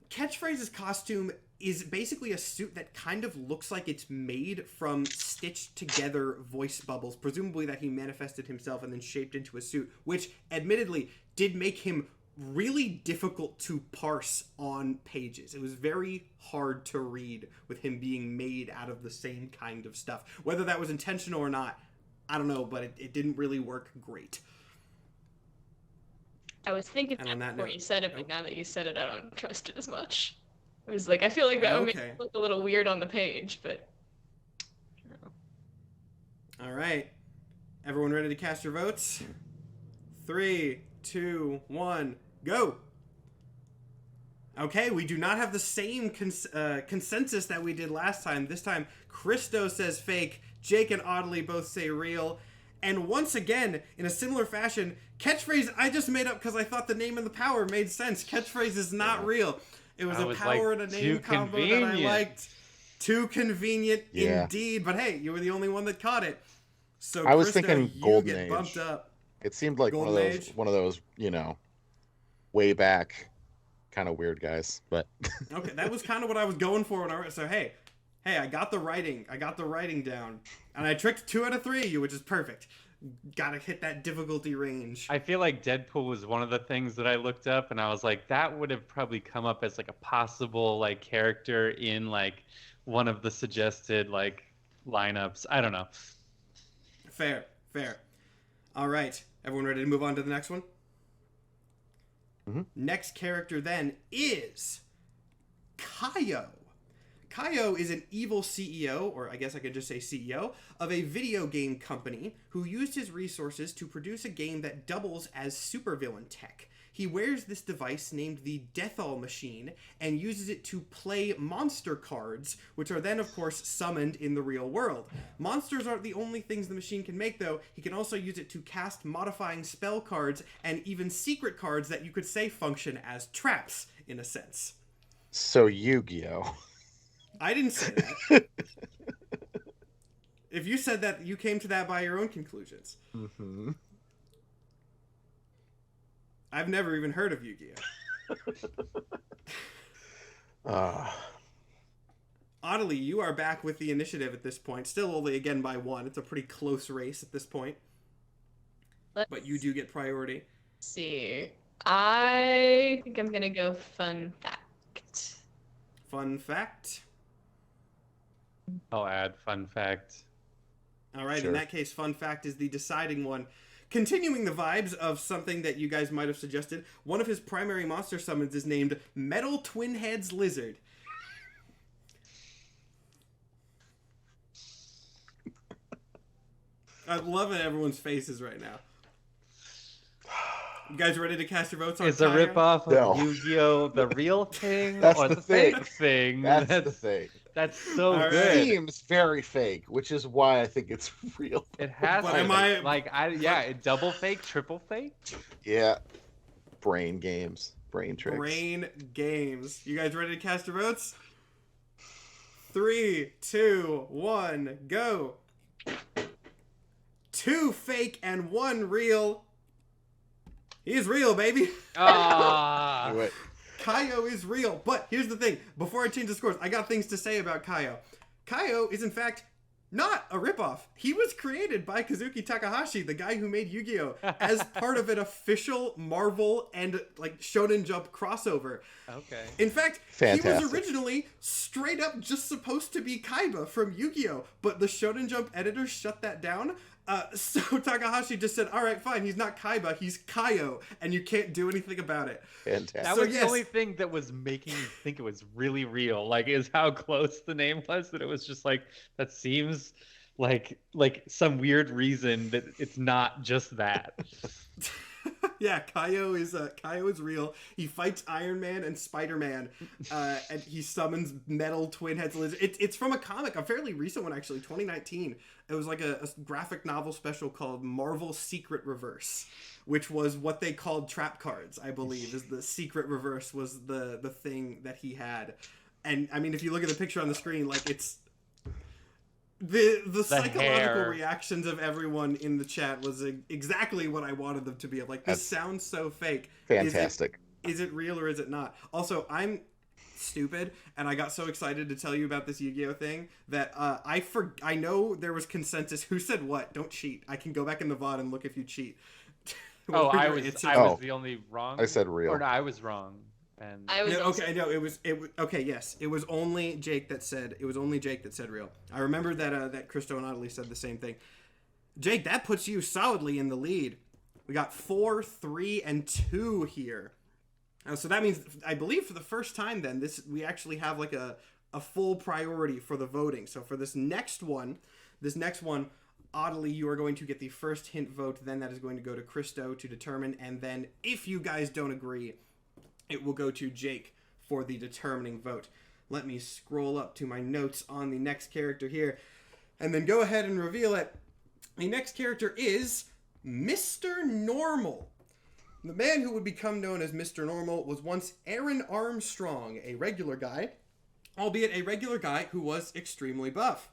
Catchphrase's costume is basically a suit that kind of looks like it's made from stitched together voice bubbles, presumably that he manifested himself and then shaped into a suit, which admittedly did make him really difficult to parse on pages. It was very hard to read with him being made out of the same kind of stuff. Whether that was intentional or not, I don't know, but it didn't really work great. I was thinking And on that that before note- you said it, but now that you said it, I don't trust it as much. It was like, I feel like that would make Okay. it look a little weird on the page, but... I don't know. All right. Everyone ready to cast your votes? 3, 2, 1, go. Okay, we do not have the same consensus that we did last time. This time, Christo says fake, Jake and Audley both say real. And once again, in a similar fashion, Catchphrase I just made up because I thought the name and the power made sense. Catchphrase is not real. It was a power and a name combo that I liked. Too convenient indeed. But hey, you were the only one that caught it. So I was Christo, thinking you Golden get Age. bumped up. It seemed like Golden Age? one of those, you know, way back kind of weird guys. But Okay, that was kind of what I was going for when I wrote. So hey, I got the writing. I got the writing down, and I tricked 2 out of 3 of you, which is perfect. gotta hit that difficulty range. I feel like Deadpool was one of the things that I looked up, and I was like, that would have probably come up as like a possible like character in like one of the suggested like lineups. I don't know. Fair. All right, everyone ready to move on to the next one? Mm-hmm. Next character then is Kaio. Kaio is an evil CEO, or I guess I could just say CEO, of a video game company who used his resources to produce a game that doubles as supervillain tech. He wears this device named the Deathall Machine and uses it to play monster cards, which are then, of course, summoned in the real world. Monsters aren't the only things the machine can make, though. He can also use it to cast modifying spell cards and even secret cards that you could say function as traps, in a sense. So Yu-Gi-Oh! I didn't say that. If you said that, you came to that by your own conclusions. Mm-hmm. I've never even heard of Yu-Gi-Oh! Oddly, you are back with the initiative at this point. Still only again by 1. It's a pretty close race at this point. But you do get priority. See. I think I'm going to go fun fact. Fun fact. I'll add fun fact. All right, Sure. In that case, fun fact is the deciding one. Continuing the vibes of something that you guys might have suggested, one of his primary monster summons is named Metal Twin Heads Lizard. I'm loving everyone's faces right now. You guys ready to cast your votes on Is a Kaio? ripoff of No. Yu-Gi-Oh! The real thing That's or the the thing. fake thing? That's the thing. That's so All right. good. Seems very fake, which is why I think it's real. It has But to am be. I- Like double fake, triple fake. Yeah. Brain games. Brain tricks. Brain games. You guys ready to cast your votes? 3, 2, 1, go. 2 fake and 1 real. He's real, baby. Ah. Do it. Kaio is real. But here's the thing. Before I change the scores, I got things to say about Kaio. Kaio is, in fact, not a ripoff. He was created by Kazuki Takahashi, the guy who made Yu-Gi-Oh! As part of an official Marvel and like Shonen Jump crossover. Okay. In fact, he was Fantastic. originally straight up just supposed to be Kaiba from Yu-Gi-Oh! But the Shonen Jump editors shut that down. So Takahashi just said, all right, fine, he's not Kaiba, he's Kaio, and you can't do anything about it. Fantastic. That So, was yes. the only thing that was making me think it was really real. Like, is how close the name was. That it was just like that seems like some weird reason that it's not just that. Yeah, Kaio is real. He fights Iron Man and Spider-Man, and he summons Metal Twin Heads Lizard. It's from a comic, a fairly recent one actually, 2019. It was like a graphic novel special called Marvel Secret Reverse, which was what they called trap cards, I believe. Is the Secret Reverse was the thing that he had. And I mean, if you look at the picture on the screen, like it's the psychological hair. reactions of everyone in the chat was exactly what I wanted them to be. Like, this sounds so fake. Fantastic. Is it real or is it not? Also, I'm stupid, and I got so excited to tell you about this Yu-Gi-Oh thing that I know there was consensus. Who said what? Don't cheat. I can go back in the VOD and look if you cheat. Oh, What were I your was answers? Oh. the only wrong. I said real. Or no, I was wrong. And I was No, also- okay, no, it was okay. Yes, it was only Jake that said real. I remember that Christo and Adelie said the same thing. Jake, that puts you solidly in the lead. We got 4, 3, and 2 here. So that means, I believe, for the first time, then we actually have like a full priority for the voting. So for this next one, Adelie, you are going to get the first hint vote. Then that is going to go to Christo to determine, and then if you guys don't agree, it will go to Jake for the determining vote. Let me scroll up to my notes on the next character here, and then go ahead and reveal it. The next character is Mr. Normal. The man who would become known as Mr. Normal was once Aaron Armstrong, a regular guy, albeit a regular guy who was extremely buff.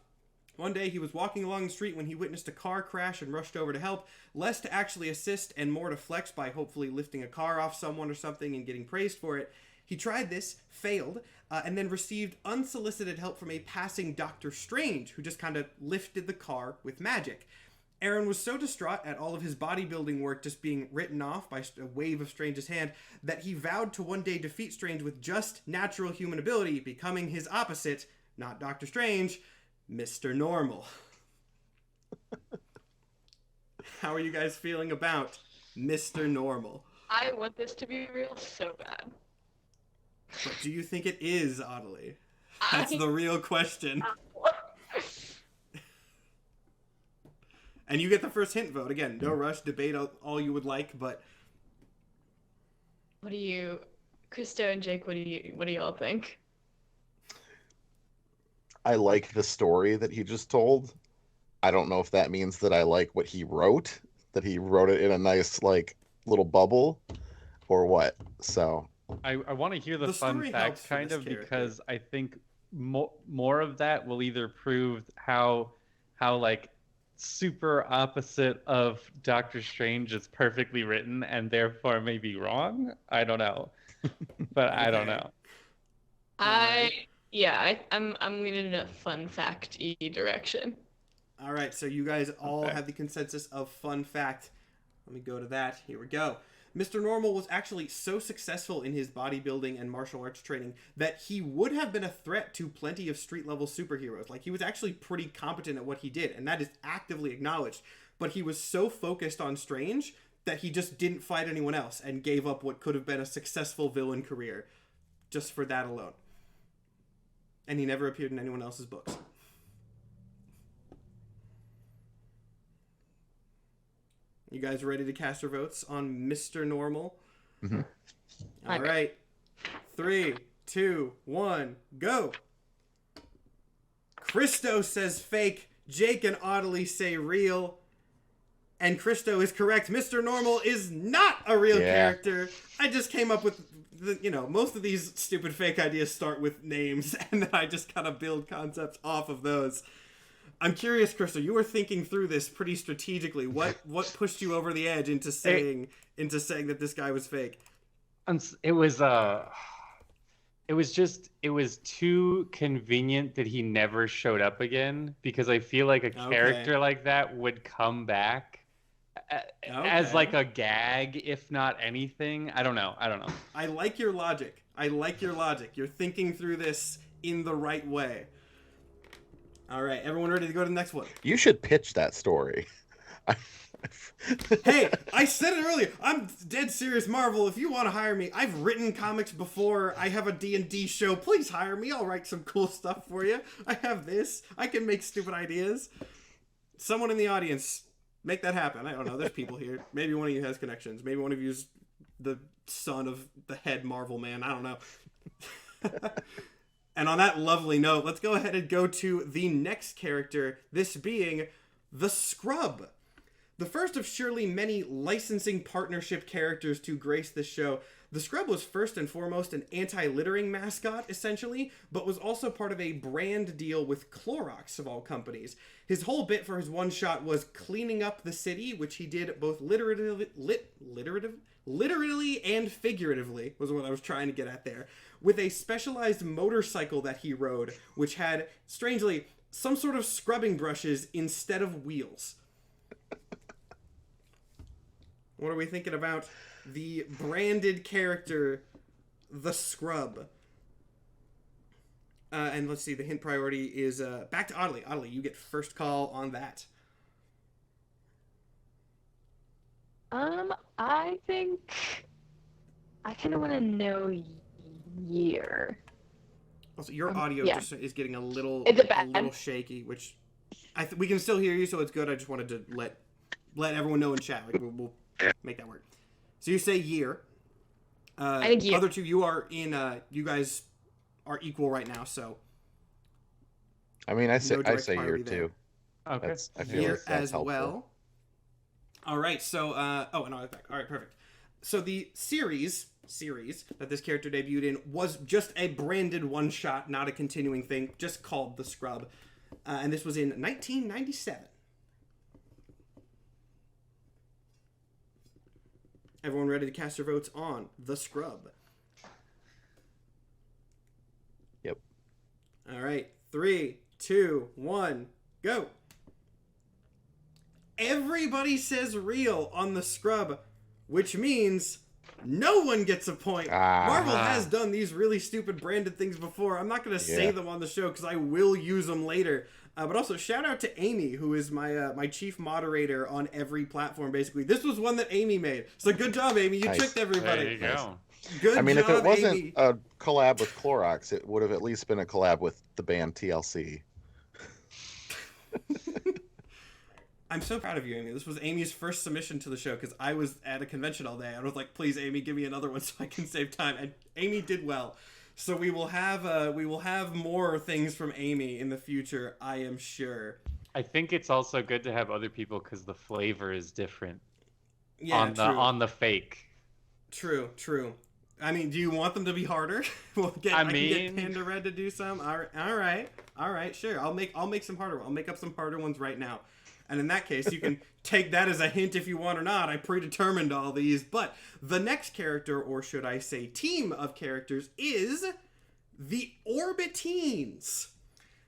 One day he was walking along the street when he witnessed a car crash and rushed over to help, less to actually assist and more to flex by hopefully lifting a car off someone or something and getting praised for it. He tried this, failed, and then received unsolicited help from a passing Dr. Strange, who just kind of lifted the car with magic. Aaron was so distraught at all of his bodybuilding work just being written off by a wave of Strange's hand that he vowed to one day defeat Strange with just natural human ability, becoming his opposite, not Doctor Strange, Mr. Normal. How are you guys feeling about Mr. Normal? I want this to be real so bad. But do you think it is, Audley? That's the real question. And you get the first hint vote. Again, no rush, debate all you would like, but... What do you... Krista and Jake, what do y'all think? I like the story that he just told. I don't know if that means that I like what he wrote, that he wrote it in a nice, like, little bubble, or what. So... I want to hear the fun story fact, helps for kind this of, character. because I think more of that will either prove how like super opposite of Doctor Strange is perfectly written and therefore may be wrong. I don't know, but I don't Okay. know. I'm leaning in a fun fact-y direction. All right, so you guys all Okay. have the consensus of fun fact. Let me go to that. Here we go. Mr. Normal was actually so successful in his bodybuilding and martial arts training that he would have been a threat to plenty of street-level superheroes. Like, he was actually pretty competent at what he did, and that is actively acknowledged. But he was so focused on Strange that he just didn't fight anyone else and gave up what could have been a successful villain career just for that alone. And he never appeared in anyone else's books. You guys ready to cast your votes on Mr. Normal? Mm-hmm. All right. 3, 2, 1, go. Christo says fake. Jake and Audley say real. And Christo is correct. Mr. Normal is not a real character. I just came up with, most of these stupid fake ideas start with names, and then I just kind of build concepts off of those. I'm curious, Crystal. You were thinking through this pretty strategically. What pushed you over the edge into saying that this guy was fake? It was too convenient that he never showed up again, because I feel like a character like that would come back as like a gag, if not anything. I don't know. I like your logic. You're thinking through this in the right way. All right, everyone ready to go to the next one? You should pitch that story. Hey, I said it earlier. I'm dead serious, Marvel. If you want to hire me, I've written comics before. I have a D&D show. Please hire me. I'll write some cool stuff for you. I have this. I can make stupid ideas. Someone in the audience, make that happen. I don't know. There's people here. Maybe one of you has connections. Maybe one of you's the son of the head Marvel man. I don't know. And on that lovely note, let's go ahead and go to the next character, this being the Scrub. The first of surely many licensing partnership characters to grace this show, the Scrub was first and foremost an anti-littering mascot, essentially, but was also part of a brand deal with Clorox, of all companies. His whole bit for his one-shot was cleaning up the city, which he did both literally and figuratively, was what I was trying to get at there, with a specialized motorcycle that he rode, which had, strangely, some sort of scrubbing brushes instead of wheels. What are we thinking about the branded character, the Scrub? And let's see, the hint priority is back to Audley. Audley, you get first call on that. I think I kind of want to know year. Also, your audio just is getting a little shaky, which we can still hear you, so it's good. I just wanted to let everyone know in chat. Like, we'll make that work. So you say year. I think year. Other two, you guys are equal right now, so. I mean, I say year there. too. Okay. I feel Year like that's as helpful. well. All right, so all right, perfect. So the series that this character debuted in was just a branded one-shot, not a continuing thing, just called The Scrub. And this was in 1997. Everyone ready to cast their votes on The Scrub? Yep. All right, 3, 2, 1, go. Everybody says real on the scrub, which means no one gets a point. Marvel has done these really stupid branded things before. I'm not going to say them on the show because I will use them later. But also, shout out to Amy, who is my chief moderator on every platform, basically. This was one that Amy made. So good job, Amy. You tricked everybody. There you go. Good job, if it wasn't Amy. a collab with Clorox, it would have at least been a collab with the band TLC. I'm so proud of you, Amy. This was Amy's first submission to the show because I was at a convention all day. I was like, please, Amy, give me another one so I can save time. And Amy did well. So we will have more things from Amy in the future, I am sure. I think it's also good to have other people because the flavor is different. Yeah, on the fake. True. I mean, do you want them to be harder? I can get Panda Red to do some. All right, sure. I'll make some harder. I'll make up some harder ones right now. And in that case, you can take that as a hint if you want or not. I predetermined all these. But the next character, or should I say team of characters, is the Orbitines.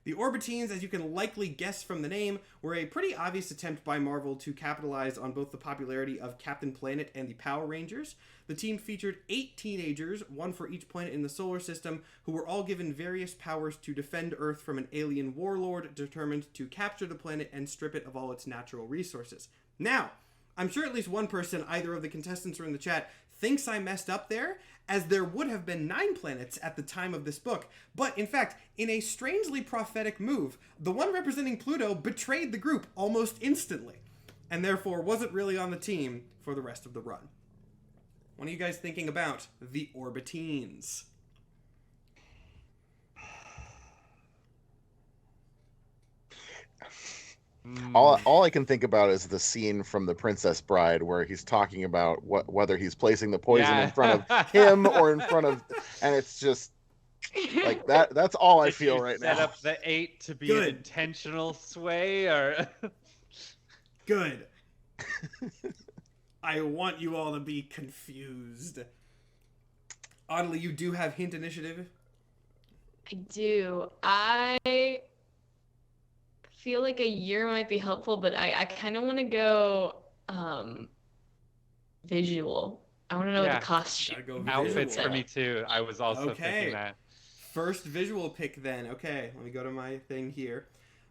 The Orbitines, as you can likely guess from the name, were a pretty obvious attempt by Marvel to capitalize on both the popularity of Captain Planet and the Power Rangers. The team featured 8 teenagers, one for each planet in the solar system, who were all given various powers to defend Earth from an alien warlord determined to capture the planet and strip it of all its natural resources. Now, I'm sure at least one person, either of the contestants or in the chat, thinks I messed up there, as there would have been 9 planets at the time of this book. But in fact, in a strangely prophetic move, the one representing Pluto betrayed the group almost instantly, and therefore wasn't really on the team for the rest of the run. What are you guys thinking about the Orbitines? All I can think about is the scene from The Princess Bride where he's talking about whether he's placing the poison in front of him or in front of, and it's just like that. That's all I feel right now. Set up the 8 to be an intentional sway, or good. I want you all to be confused. Oddly, you do have hint initiative. I do. I feel like a year might be helpful, but I kind of want to go visual. I want to know the costume. Outfits for me too. I was also thinking that. First visual pick then. Okay, let me go to my thing here.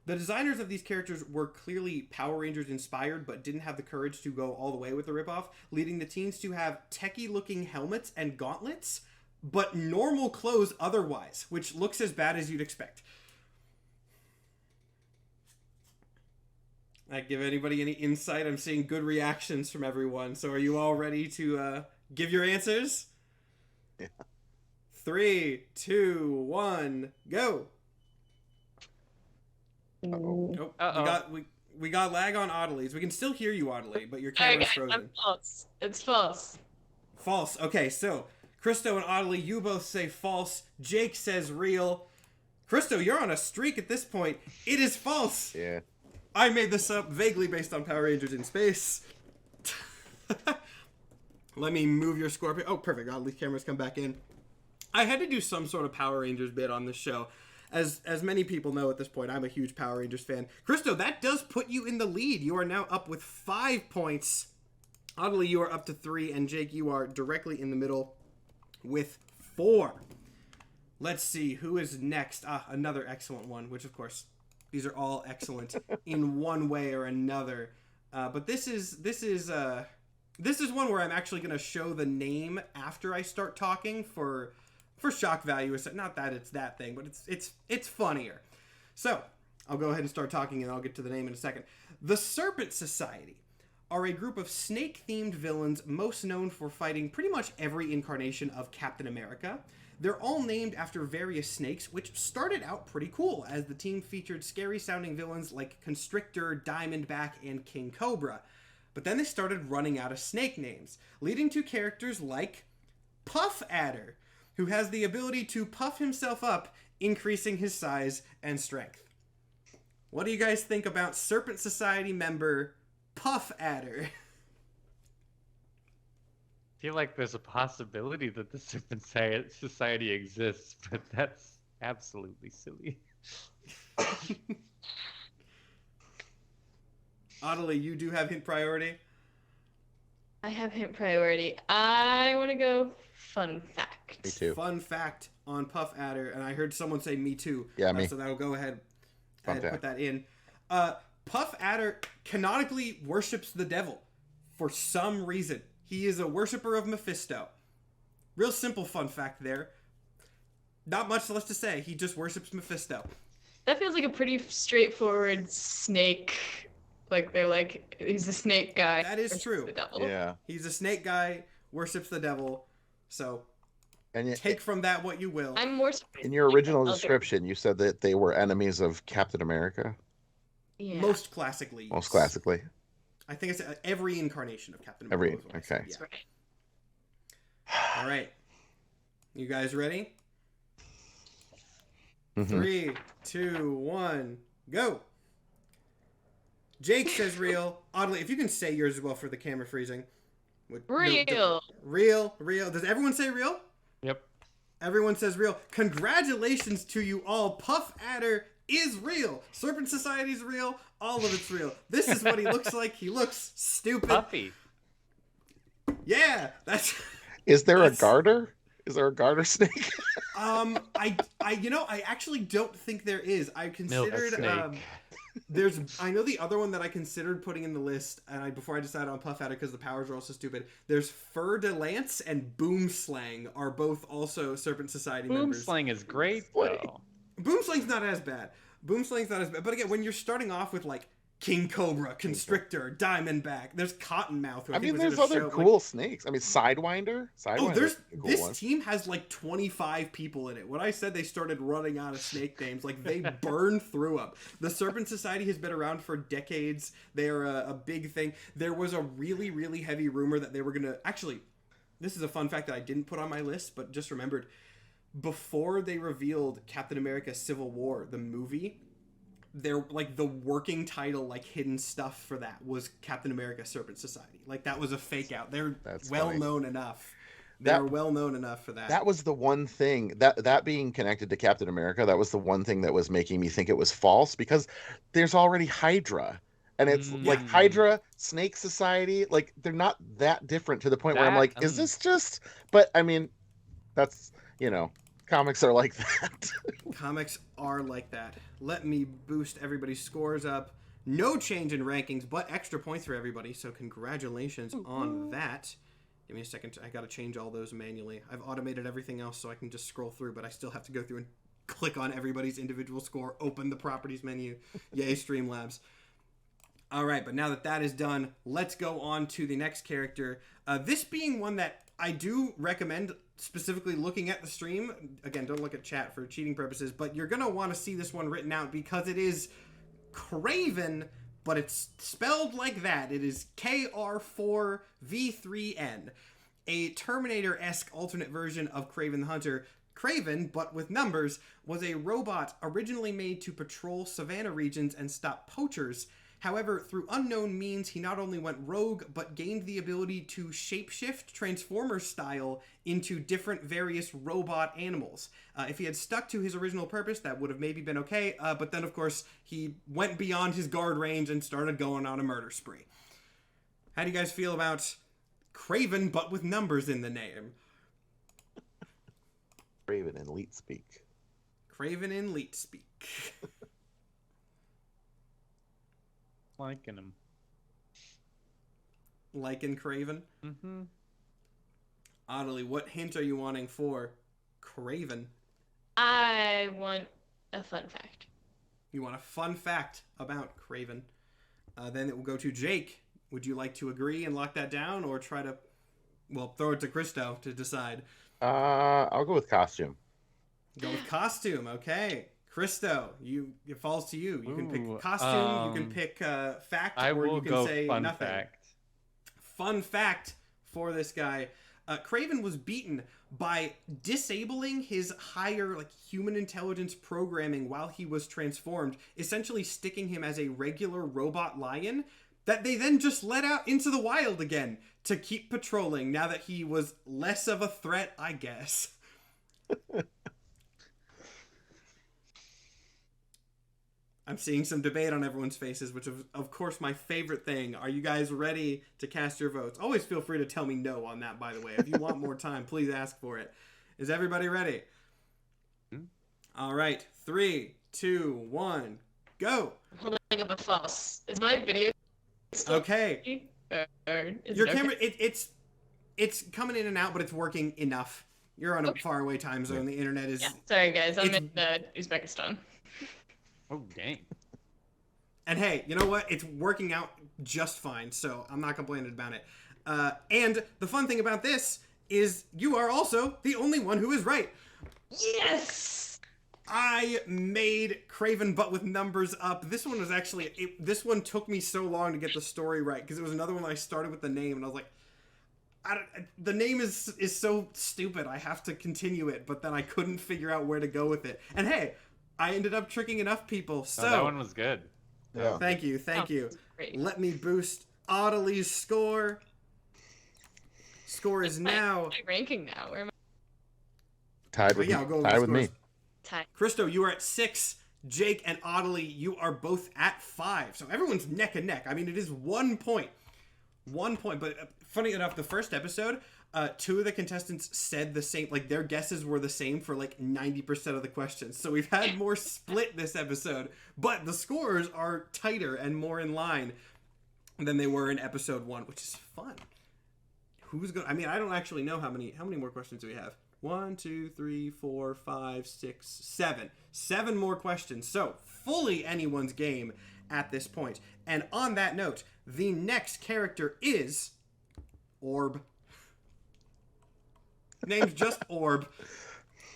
The designers of these characters were clearly Power Rangers inspired, but didn't have the courage to go all the way with the ripoff, leading the teens to have techie-looking helmets and gauntlets, but normal clothes otherwise, which looks as bad as you'd expect. I give anybody any insight? I'm seeing good reactions from everyone. So are you all ready to give your answers? Yeah. 3, 2, 1, go. We got lag on Audley's. We can still hear you, Audley, but your camera's frozen. I'm false. It's false. False. Okay, so Christo and Audley, you both say false. Jake says real. Christo, you're on a streak at this point. It is false. Yeah. I made this up vaguely based on Power Rangers in Space. Let me move your Scorpion. Oh, perfect. Audley's camera's come back in. I had to do some sort of Power Rangers bit on this show. As many people know at this point, I'm a huge Power Rangers fan. Christo, that does put you in the lead. You are now up with 5 points. Audley, you are up to 3, and Jake, you are directly in the middle with 4. Let's see, who is next? Another excellent one, which of course, these are all excellent in one way or another. But this is one where I'm actually going to show the name after I start talking for shock value. Not that it's that thing, but it's funnier. So I'll go ahead and start talking, and I'll get to the name in a second. The Serpent Society are a group of snake-themed villains most known for fighting pretty much every incarnation of Captain America. They're all named after various snakes, which started out pretty cool, as the team featured scary-sounding villains like Constrictor, Diamondback, and King Cobra. But then they started running out of snake names, leading to characters like Puff Adder, who has the ability to puff himself up, increasing his size and strength. What do you guys think about Serpent Society member Puff Adder? I feel like there's a possibility that the Serpent Society exists, but that's absolutely silly. Audley, you do have hint priority. I have hint priority. I want to go fun fact. Me too. Fun fact on Puff Adder, and I heard someone say me too. Yeah, me. So that'll go ahead Fun and fact. put that in. Puff Adder canonically worships the devil for some reason. He is a worshiper of Mephisto. Real simple fun fact there. Not much less to say. He just worships Mephisto. That feels like a pretty straightforward snake. Like they're like, he's a snake guy. That is true. The devil. Yeah. He's a snake guy, worships the devil. So And take from that what you will. I'm more surprised. in your original other- description, you said that they were enemies of Captain America, Yeah. Most classically. most classically. I think it's every incarnation of Captain Every- America. is what I said, okay. That's right. Yeah. All right. You guys ready? Mhm. 3, 2, 1, go. Jake says real. Oddly, if you can say yours as well for the camera freezing. Real. Real. Does everyone say real? Yep. Everyone says real. Congratulations to you all. Puff Adder is real. Serpent Society is real. All of it's real. This is what he looks like. He looks stupid. Puffy. Yeah, that's. Is there a That's- garter? Is there a garter snake? I actually don't think there is. I Milk considered snake. I know the other one that I considered putting in the list, and before I decided on Puff Adder because the powers are also stupid. There's Fer de Lance and Boomslang are both also Serpent Society members. Boomslang is great Slang. though. Boomslang's not as bad. But again, when you're starting off with like King Cobra, Constrictor, Diamondback, there's Cottonmouth. Who I think mean, was there's in a other show, cool snakes. I mean, Sidewinder. Oh, Sidewinder's there's a cool this one. team has like 25 people in it. When I said they started running out of snake names, like they burned through them. The Serpent Society has been around for decades. They are a big thing. There was a really, really heavy rumor that they were gonna actually. This is a fun fact that I didn't put on my list, but just remembered. Before they revealed Captain America: Civil War, the movie, they're like the working title, like hidden stuff for that was Captain America: Serpent Society. Like that was a fake out. They're That's well funny. known enough. That- They're well known enough for that. That was the one thing that being connected to Captain America, that was the one thing that was making me think it was false, because there's already Hydra. And it's like Mm. Hydra, Snake Society, like they're not that different to the point where I'm That- like, is this just, but I mean, that's, comics are like that. Comics are like that. Let me boost everybody's scores up. No change in rankings, but extra points for everybody. So congratulations on that. Give me a second. I got to change all those manually. I've automated everything else so I can just scroll through, but I still have to go through and click on everybody's individual score, open the properties menu. Yay, Streamlabs. All right, but now that that is done, let's go on to the next character. This being one that I do recommend specifically looking at the stream. Again, don't look at chat for cheating purposes, but you're going to want to see this one written out because it is Craven, but it's spelled like that. It is KR4V3N, a Terminator-esque alternate version of Craven the Hunter. Craven, but with numbers, was a robot originally made to patrol savanna regions and stop poachers. However, through unknown means, he not only went rogue, but gained the ability to shapeshift Transformers style into different various robot animals. If he had stuck to his original purpose, that would have maybe been okay, but then, of course, he went beyond his guard range and started going on a murder spree. How do you guys feel about Craven, but with numbers in the name? Raven and Leet speak. Craven in Leet speak. Liking him. Like in Craven? Mm-hmm. Oddly, what hint are you wanting for Craven? I want a fun fact. You want a fun fact about Craven. Then it will go to Jake. Would you like to agree and lock that down, or try to, throw it to Christo to decide? I'll go with costume. Go with costume, okay. Christo, it falls to you. You can Ooh, pick costume, you can pick fact, I or will you can go say fun nothing. fact. Fun fact for this guy. Craven was beaten by disabling his higher human intelligence programming while he was transformed, essentially sticking him as a regular robot lion that they then just let out into the wild again to keep patrolling now that he was less of a threat, I guess. I'm seeing some debate on everyone's faces, which is, of course, my favorite thing. Are you guys ready to cast your votes? Always feel free to tell me no on that, by the way. If you want more time, please ask for it. Is everybody ready? All right. 3, 2, 1, go. I'm holding up a false. Is my video still Okay. or is Your it camera, okay? it's coming in and out, but it's working enough. You're on a faraway time zone. The internet is... Yeah, sorry guys, I'm It's- in Uzbekistan. Oh, dang. And hey, you know what? It's working out just fine, so I'm not complaining about it. And the fun thing about this is you are also the only one who is right. Yes! I made Craven but with numbers up. This one was actually... this one took me so long to get the story right, because it was another one I started with the name, and I was like, the name is so stupid, I have to continue it, but then I couldn't figure out where to go with it. And hey, I ended up tricking enough people, so... Oh, that one was good. Yeah. Thank you. Great. Let me boost Audley's score. Score is now... My ranking now. Where am Tied with, I'll go over tied the with me. scores. I? Tie. Christo, you are at 6. Jake and Audley, you are both at 5. So everyone's neck and neck. I mean, it is 1 point. 1 point. But funny enough, the first episode, 2 of the contestants said the same, like their guesses were the same for like 90% of the questions. So we've had more split this episode, but the scores are tighter and more in line than they were in episode 1, which is fun. Who's going to, I mean, I don't actually know how many more questions do we have? 1, 2, 3, 4, 5, 6, 7. 7 more questions. So fully anyone's game at this point. And on that note, the next character is Orb. Name's just Orb.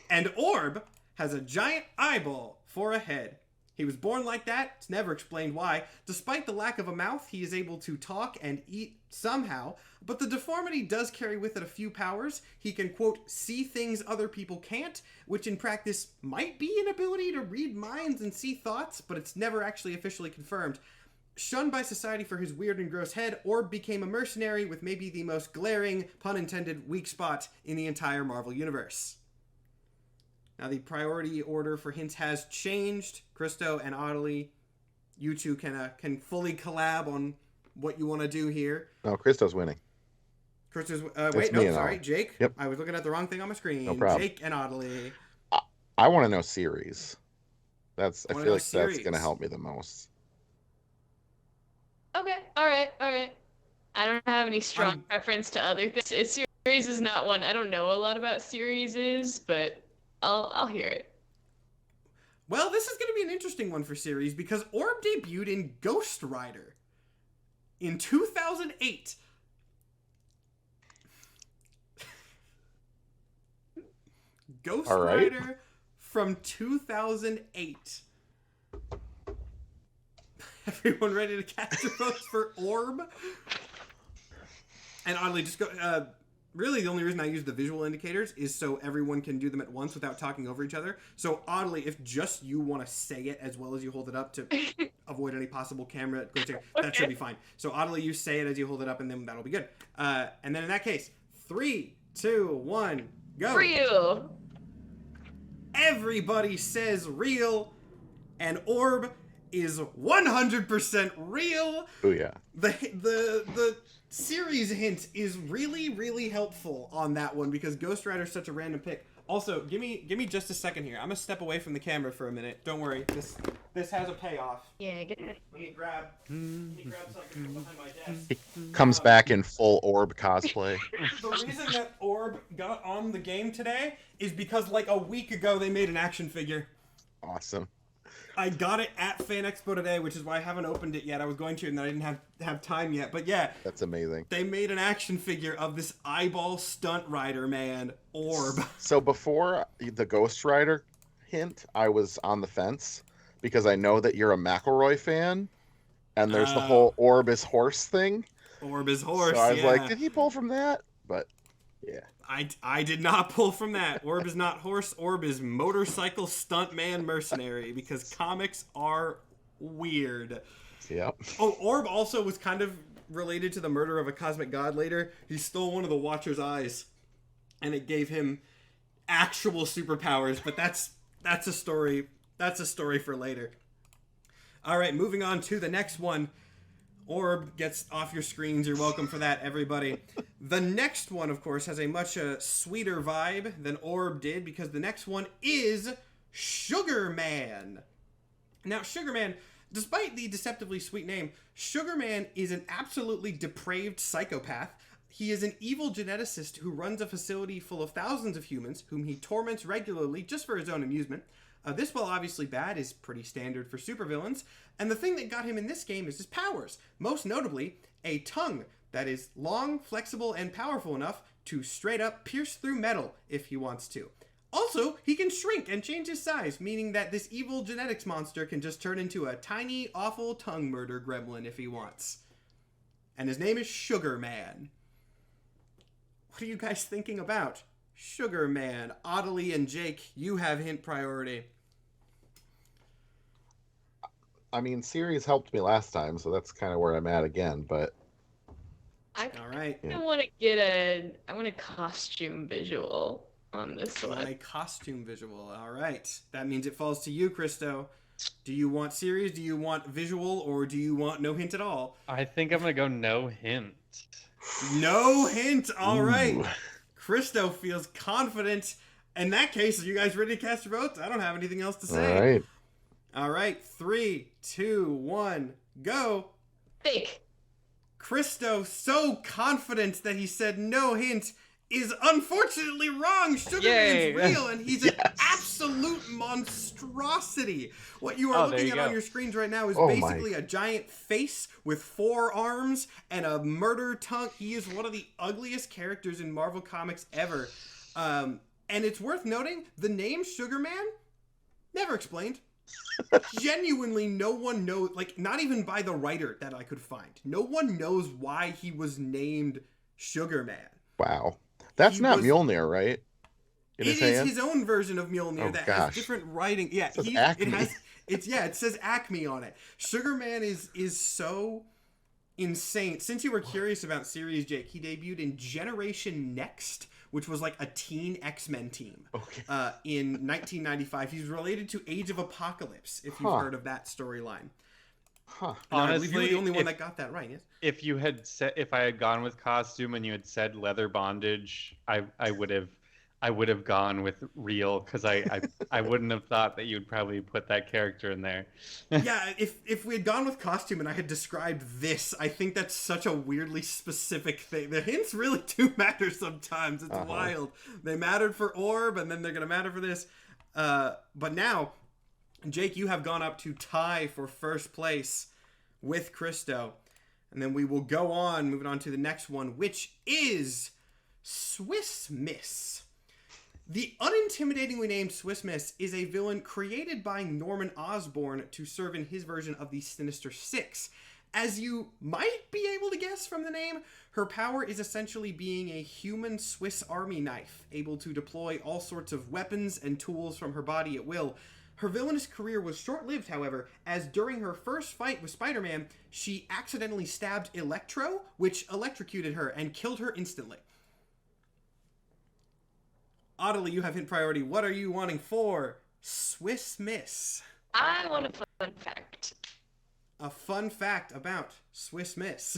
And Orb has a giant eyeball for a head. He was born like that. It's never explained why. Despite the lack of a mouth, he is able to talk and eat somehow. But the deformity does carry with it a few powers. He can, quote, see things other people can't, which in practice might be an ability to read minds and see thoughts, but it's never actually officially confirmed. Shunned by society for his weird and gross head, Orb became a mercenary with maybe the most glaring, pun intended, weak spot in the entire Marvel Universe. Now, the priority order for hints has changed. Christo and Audley, you two can fully collab on what you want to do here. No, Christo's winning. Christo's... It's me and sorry, Audley. Jake. Yep. I was looking at the wrong thing on my screen. No problem. Jake and Audley. I want to know series. I Wanna feel know like that's going series. to help me the most. Okay, alright. I don't have any strong preference to other things. Series is not one. I don't know a lot about series, but I'll hear it. Well, this is going to be an interesting one for series because Orb debuted in Ghost Rider in 2008. Ghost All right. Rider from 2008. Everyone ready to cast your votes for Orb? And oddly, just go... really, the only reason I use the visual indicators is so everyone can do them at once without talking over each other. So oddly, if just you want to say it as well as you hold it up to avoid any possible camera glitching, that should be fine. So oddly, you say it as you hold it up, and then that'll be good. And then in that case, 3, 2, 1, go. Real. Everybody says real, and Orb is 100% real. Oh yeah. The series hint is really, really helpful on that one because Ghost Rider is such a random pick. Also, give me just a second here. I'm gonna step away from the camera for a minute. Don't worry, this has a payoff. Yeah, get it. Let me grab something from behind my desk. He comes back in full Orb cosplay. The reason that Orb got on the game today is because like a week ago they made an action figure. Awesome. I got it at Fan Expo today, which is why I haven't opened it yet. I was going to, and then I didn't have time yet. But yeah, That's amazing. they made an action figure of this eyeball stunt rider man, Orb. So before the Ghost Rider hint, I was on the fence because I know that you're a McElroy fan, and there's the whole Orb is horse thing. Orb is horse. So I was yeah. like, did he pull from that? But yeah. I did not pull from that. Orb is not horse. Orb is motorcycle stuntman mercenary because comics are weird. Yep. Oh, Orb also was kind of related to the murder of a cosmic god later. He stole one of the Watcher's eyes, and it gave him actual superpowers. But that's a story. That's a story for later. All right, moving on to the next one. Orb gets off your screens. You're welcome for that, everybody. The next one, of course, has a much sweeter vibe than Orb did, because the next one is Sugar Man. Now, Sugar Man, despite the deceptively sweet name, Sugar Man is an absolutely depraved psychopath. He is an evil geneticist who runs a facility full of thousands of humans, whom he torments regularly just for his own amusement. This, while obviously bad, is pretty standard for supervillains, and the thing that got him in this game is his powers. Most notably, a tongue that is long, flexible, and powerful enough to straight up pierce through metal if he wants to. Also, he can shrink and change his size, meaning that this evil genetics monster can just turn into a tiny, awful tongue murder gremlin if he wants. And his name is Sugar Man. What are you guys thinking about Sugar Man? Audley and Jake, you have hint priority. I mean, series helped me last time, so that's kind of where I'm at again, but... I All right. want to get a costume visual on this You want one. a costume visual. All right. That means it falls to you, Christo. Do you want series? Do you want visual? Or do you want no hint at all? I think I'm gonna go no hint. No hint. All right. Ooh. Christo feels confident. In that case, are you guys ready to cast your votes? I don't have anything else to All say. right. All right. 3, 2, 1, go. Fake. Christo, so confident that he said no hint, is unfortunately wrong. Sugar Yay. Man's real, and he's an Yes. absolute monstrosity. What you are Oh, there looking you at go. on your screens right now is Oh, basically a giant face with 4 arms and a murder tongue. He is one of the ugliest characters in Marvel Comics ever. And it's worth noting, the name Sugar Man, never explained. Genuinely, no one knows, like, not even by the writer that I could find. No one knows why he was named Sugar Man. Wow. That's He not was- Mjolnir, right? In It his is hand? his own version of Mjolnir Oh, that gosh. has different writing. Yeah, says it Acme. has. It says Acme on it. Sugar Man is so insane. Since you were curious about series, Jake, he debuted in Generation Next, which was like a teen X-Men team. Okay. In 1995. He's related to Age of Apocalypse, if you've Huh. heard of that storyline. Huh. And I believe you were Honestly, the only one if- that got that right, yes? If I had gone with costume and you had said leather bondage, I would have gone with real, because I wouldn't have thought that you'd probably put that character in there. Yeah, if we had gone with costume and I had described this, I think that's such a weirdly specific thing. The hints really do matter sometimes. It's wild. They mattered for Orb, and then they're going to matter for this. But now, Jake, you have gone up to tie for first place with Christo. And then we will go on, moving on to the next one, which is Swiss Miss. The unintimidatingly named Swiss Miss is a villain created by Norman Osborn to serve in his version of the Sinister Six. As you might be able to guess from the name, her power is essentially being a human Swiss Army knife, able to deploy all sorts of weapons and tools from her body at will. Her villainous career was short-lived, however, as during her first fight with Spider-Man, she accidentally stabbed Electro, which electrocuted her and killed her instantly. Audley, you have hint priority. What are you wanting for Swiss Miss? I want a fun fact. A fun fact about Swiss Miss.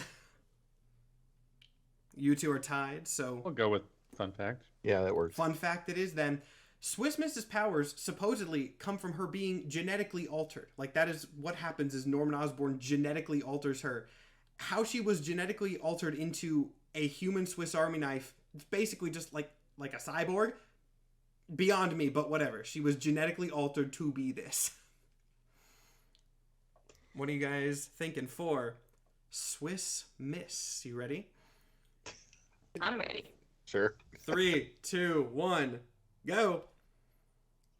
You two are tied, so We'll go with fun fact. Yeah, that works. fun fact it is then. Swiss Miss's powers supposedly come from her being genetically altered. Like, that is what happens is Norman Osborn genetically alters her. How she was genetically altered into a human Swiss Army knife, it's basically just like a cyborg. Beyond me, but whatever. She was genetically altered to be this. What are you guys thinking for Swiss Miss? You ready? I'm ready. Sure. 3, 2, 1, go.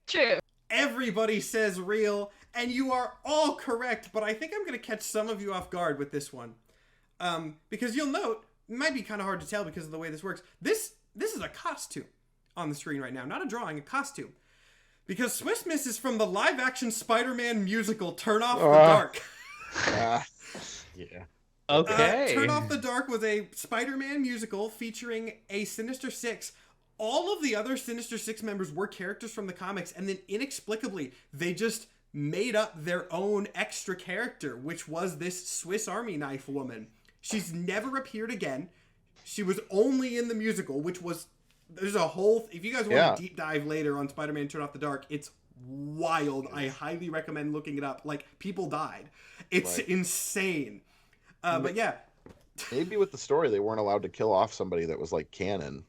True. Everybody says real, and you are all correct, but I think I'm going to catch some of you off guard with this one. Because you'll note, it might be kind of hard to tell because of the way this works. This is a costume on the screen right now, not a drawing, a costume. Because Swiss Miss is from the live-action Spider-Man musical Turn Off the Dark. Yeah. Okay. Turn Off the Dark was a Spider-Man musical featuring a Sinister Six. All of the other Sinister Six members were characters from the comics, and then inexplicably, they just made up their own extra character, which was this Swiss Army knife woman. She's never appeared again. She was only in the musical, which was, there's a whole, if you guys want to deep dive later on Spider-Man Turn Off the Dark, it's wild. I highly recommend looking it up. Like, people died. It's insane. But yeah. Maybe with the story, they weren't allowed to kill off somebody that was like canon.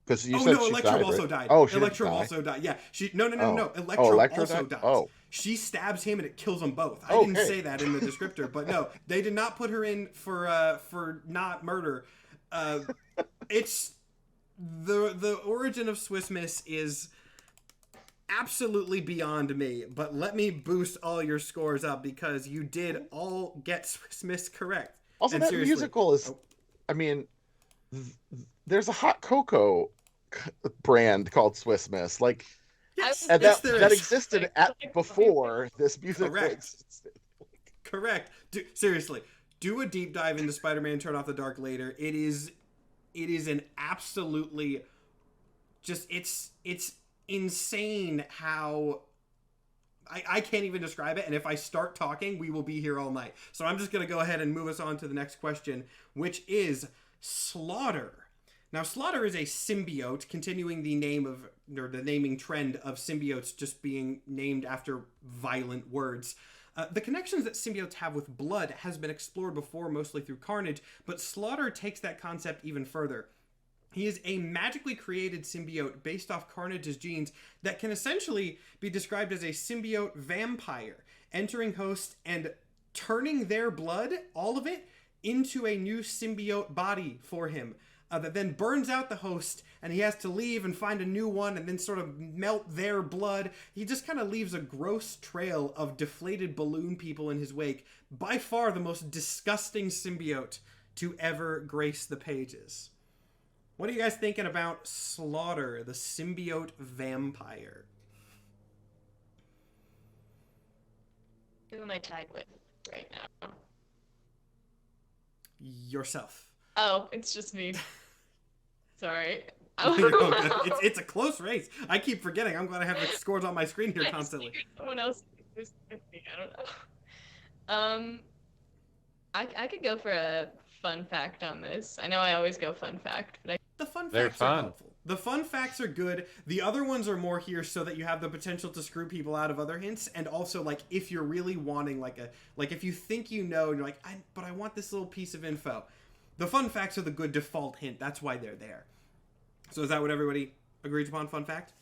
Because you said Electro died, also right? died. Oh, she Electro didn't die? also died. Yeah, no. Electro also dies. Oh. She stabs him and it kills them both. I didn't say that in the descriptor, but no, they did not put her in for not murder. It's the origin of Swiss Miss is absolutely beyond me. But let me boost all your scores up because you did all get Swiss Miss correct. Also, and that musical is, I mean, there's a hot cocoa brand called Swiss Miss, like, and that existed before this musical existed. Correct. Seriously, do a deep dive into Spider-Man Turn Off the Dark later. It is an absolutely just it's insane how I can't even describe it, and if I start talking, we will be here all night. So I'm just going to go ahead and move us on to the next question, which is Slaughter. Now, Slaughter is a symbiote, continuing the naming trend of symbiotes just being named after violent words. The connections that symbiotes have with blood has been explored before, mostly through Carnage, but Slaughter takes that concept even further. He is a magically created symbiote based off Carnage's genes that can essentially be described as a symbiote vampire, entering hosts and turning their blood, all of it, into a new symbiote body for him. That then burns out the host, and he has to leave and find a new one and then sort of melt their blood. He just kind of leaves a gross trail of deflated balloon people in his wake. By far the most disgusting symbiote to ever grace the pages. What are you guys thinking about Slaughter, the symbiote vampire? Who am I tied with right now? Yourself. Oh, it's just me. Sorry. It's a close race. I keep forgetting. I'm glad I have the scores on my screen here constantly. Someone else is with me. I don't know. I could go for a fun fact on this. I know I always go fun fact, but the fun facts are helpful. The fun facts are good. The other ones are more here so that you have the potential to screw people out of other hints, and also like if you're really wanting like if you think you know and you're like, but I want this little piece of info. The fun facts are the good default hint. That's why they're there. So is that what everybody agrees upon? Fun fact?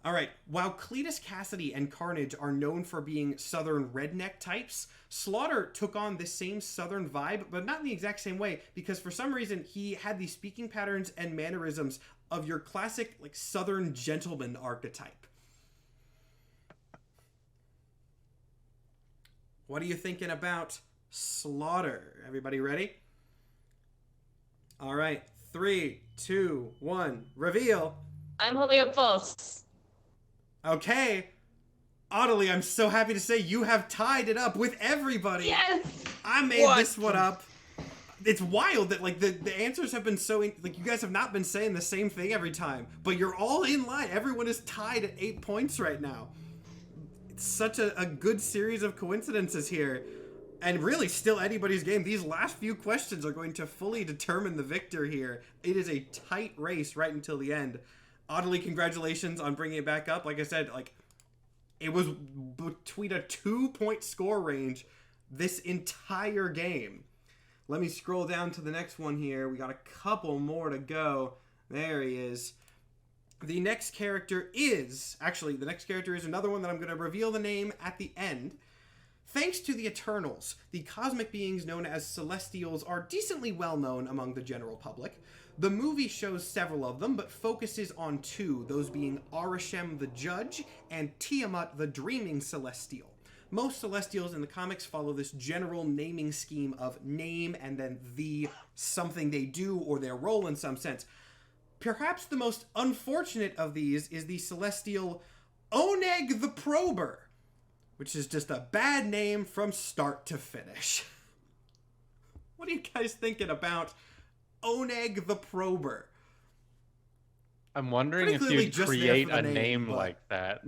All right. While Cletus Cassidy and Carnage are known for being Southern redneck types, Slaughter took on the same Southern vibe, but not in the exact same way, because for some reason he had these speaking patterns and mannerisms of your classic like Southern gentleman archetype. What are you thinking about Slaughter? Everybody ready? All right, 3, 2, 1, reveal. I'm holding up false. Okay. Audley, I'm so happy to say you have tied it up with everybody. Yes! I made this one up. It's wild that like the answers have been so like you guys have not been saying the same thing every time, but you're all in line. Everyone is tied at 8 points right now. It's such a good series of coincidences here. And really, still anybody's game. These last few questions are going to fully determine the victor here. It is a tight race right until the end. Audley, congratulations on bringing it back up. Like I said, like it was between a 2-point score range this entire game. Let me scroll down to the next one here. We got a couple more to go. There he is. The next character is another one that I'm going to reveal the name at the end. Thanks to the Eternals, the cosmic beings known as Celestials are decently well known among the general public. The movie shows several of them, but focuses on 2, those being Arishem the Judge and Tiamat the Dreaming Celestial. Most Celestials in the comics follow this general naming scheme of name and then the something they do or their role in some sense. Perhaps the most unfortunate of these is the Celestial Oneg the Prober, which is just a bad name from start to finish. What are you guys thinking about Oneg the Prober? I'm wondering if you'd create a name like that.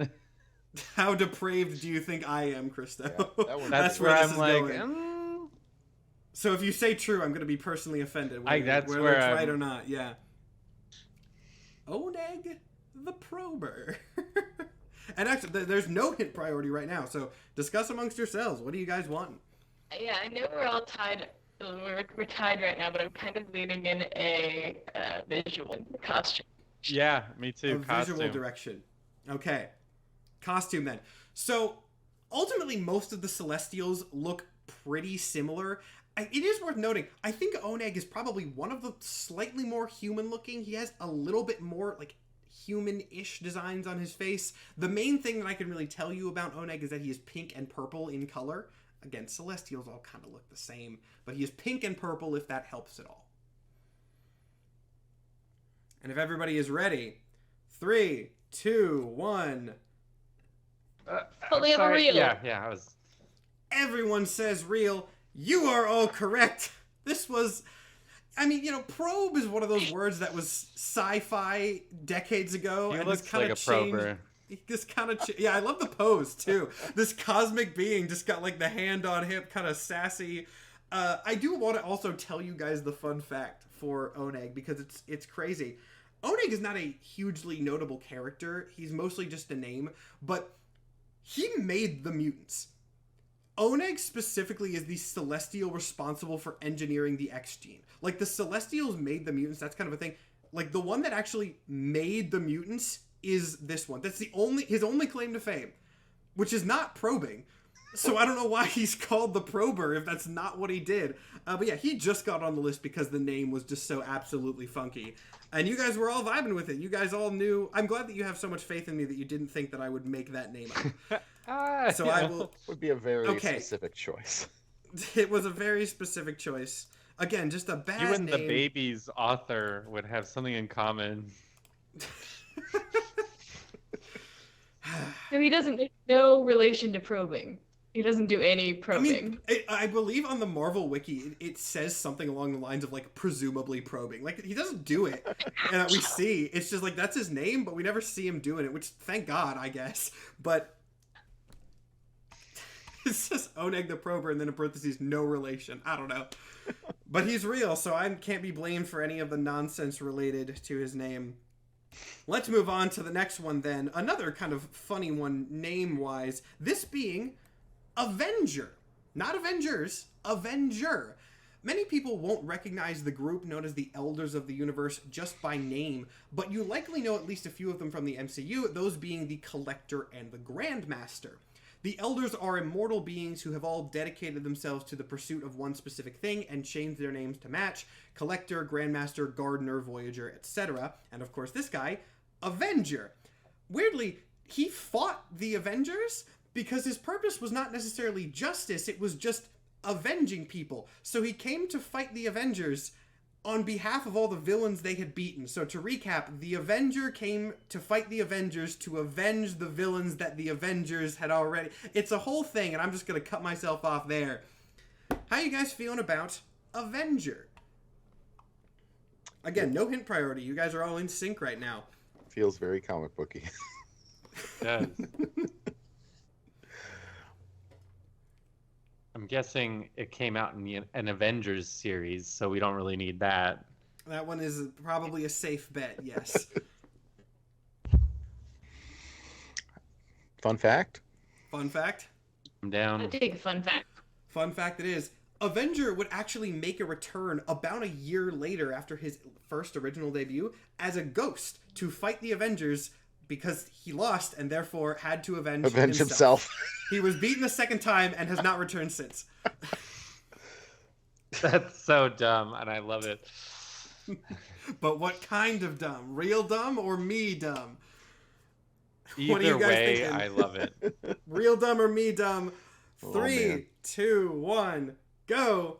How depraved do you think I am, Christo? Yeah, That's where this I'm is like, going. So if you say true, I'm going to be personally offended. That's whether where it's I'm... right or not. Yeah. Oneg the Prober. And actually, there's no hint priority right now. So discuss amongst yourselves. What do you guys want? Yeah, I know we're all tied. We're tied right now, but I'm kind of leaning in a visual costume. Yeah, me too. A visual direction. Okay. Costume then. So ultimately, most of the Celestials look pretty similar. It is worth noting, I think Oneg is probably one of the slightly more human looking. He has a little bit more like human-ish designs on his face. The main thing that I can really tell you about Oneg is that he is pink and purple in color. Again, Celestials all kind of look the same, but he is pink and purple if that helps at all. And if everybody is ready, 3, 2, 1. Fully have a real. Yeah, I was... Everyone says real. You are all correct. This was... I mean, you know, probe is one of those words that was sci-fi decades ago. He and looks like a prober. This kind of... Yeah, I love the pose, too. This cosmic being just got, like, the hand on hip, kind of sassy. I do want to also tell you guys the fun fact for Oneg, because it's crazy. Oneg is not a hugely notable character. He's mostly just a name, but he made the mutants. Oneg specifically is the Celestial responsible for engineering the X gene. Like, the Celestials made the mutants, that's kind of a thing. Like, the one that actually made the mutants is this one. That's his only claim to fame, which is not probing. So I don't know why he's called the Prober if that's not what he did. But yeah, he just got on the list because the name was just so absolutely funky. And you guys were all vibing with it. You guys all knew. I'm glad that you have so much faith in me that you didn't think that I would make that name up. So I will... Would be a very specific choice. It was a very specific choice. Again, just a bad name. You and the baby's author would have something in common. No, he doesn't. There's no relation to probing. He doesn't do any probing. I mean, I believe on the Marvel wiki, it says something along the lines of, like, presumably probing. Like, he doesn't do it, and that we see. It's just, like, that's his name, but we never see him doing it, which, thank God, I guess. But it's just Oneg the Prober, and then in parentheses, no relation. I don't know. But he's real, so I can't be blamed for any of the nonsense related to his name. Let's move on to the next one, then. Another kind of funny one, name-wise. This being... Avenger. Not Avengers, Avenger. Many people won't recognize the group known as the Elders of the Universe just by name, but you likely know at least a few of them from the MCU, those being the Collector and the Grandmaster. The Elders are immortal beings who have all dedicated themselves to the pursuit of one specific thing and changed their names to match: Collector, Grandmaster, Gardener, Voyager, etc. And of course this guy, Avenger. Weirdly, he fought the Avengers because his purpose was not necessarily justice, it was just avenging people. So he came to fight the Avengers on behalf of all the villains they had beaten. So to recap, the Avenger came to fight the Avengers to avenge the villains that the Avengers had already... It's a whole thing, and I'm just going to cut myself off there. How you guys feeling about Avenger? Again, no hint priority. You guys are all in sync right now. Feels very comic booky. It does. I'm guessing it came out in an Avengers series, so we don't really need that. That one is probably a safe bet, yes. Fun fact? Fun fact? I'm down. I'll take a fun fact. Fun fact it is. Avenger would actually make a return about a year later after his first original debut as a ghost to fight the Avengers because he lost and therefore had to avenge himself. He was beaten a second time and has not returned since. That's so dumb, and I love it. But what kind of dumb? Real dumb or me dumb? What are Either you guys way, thinking? I love it. Real dumb or me dumb? Oh, 3, man. 2, 1, go.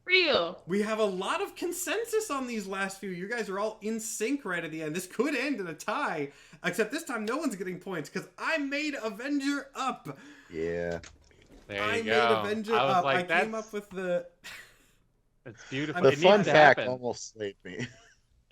Real. We have a lot of consensus on these last few. You guys are all in sync right at the end. This could end in a tie, except this time no one's getting points because I made Avenger up. Yeah. There you go. I made Avenger I was up. like, I came up with the... It's beautiful. The It fun needs to fact happen. almost slayed me.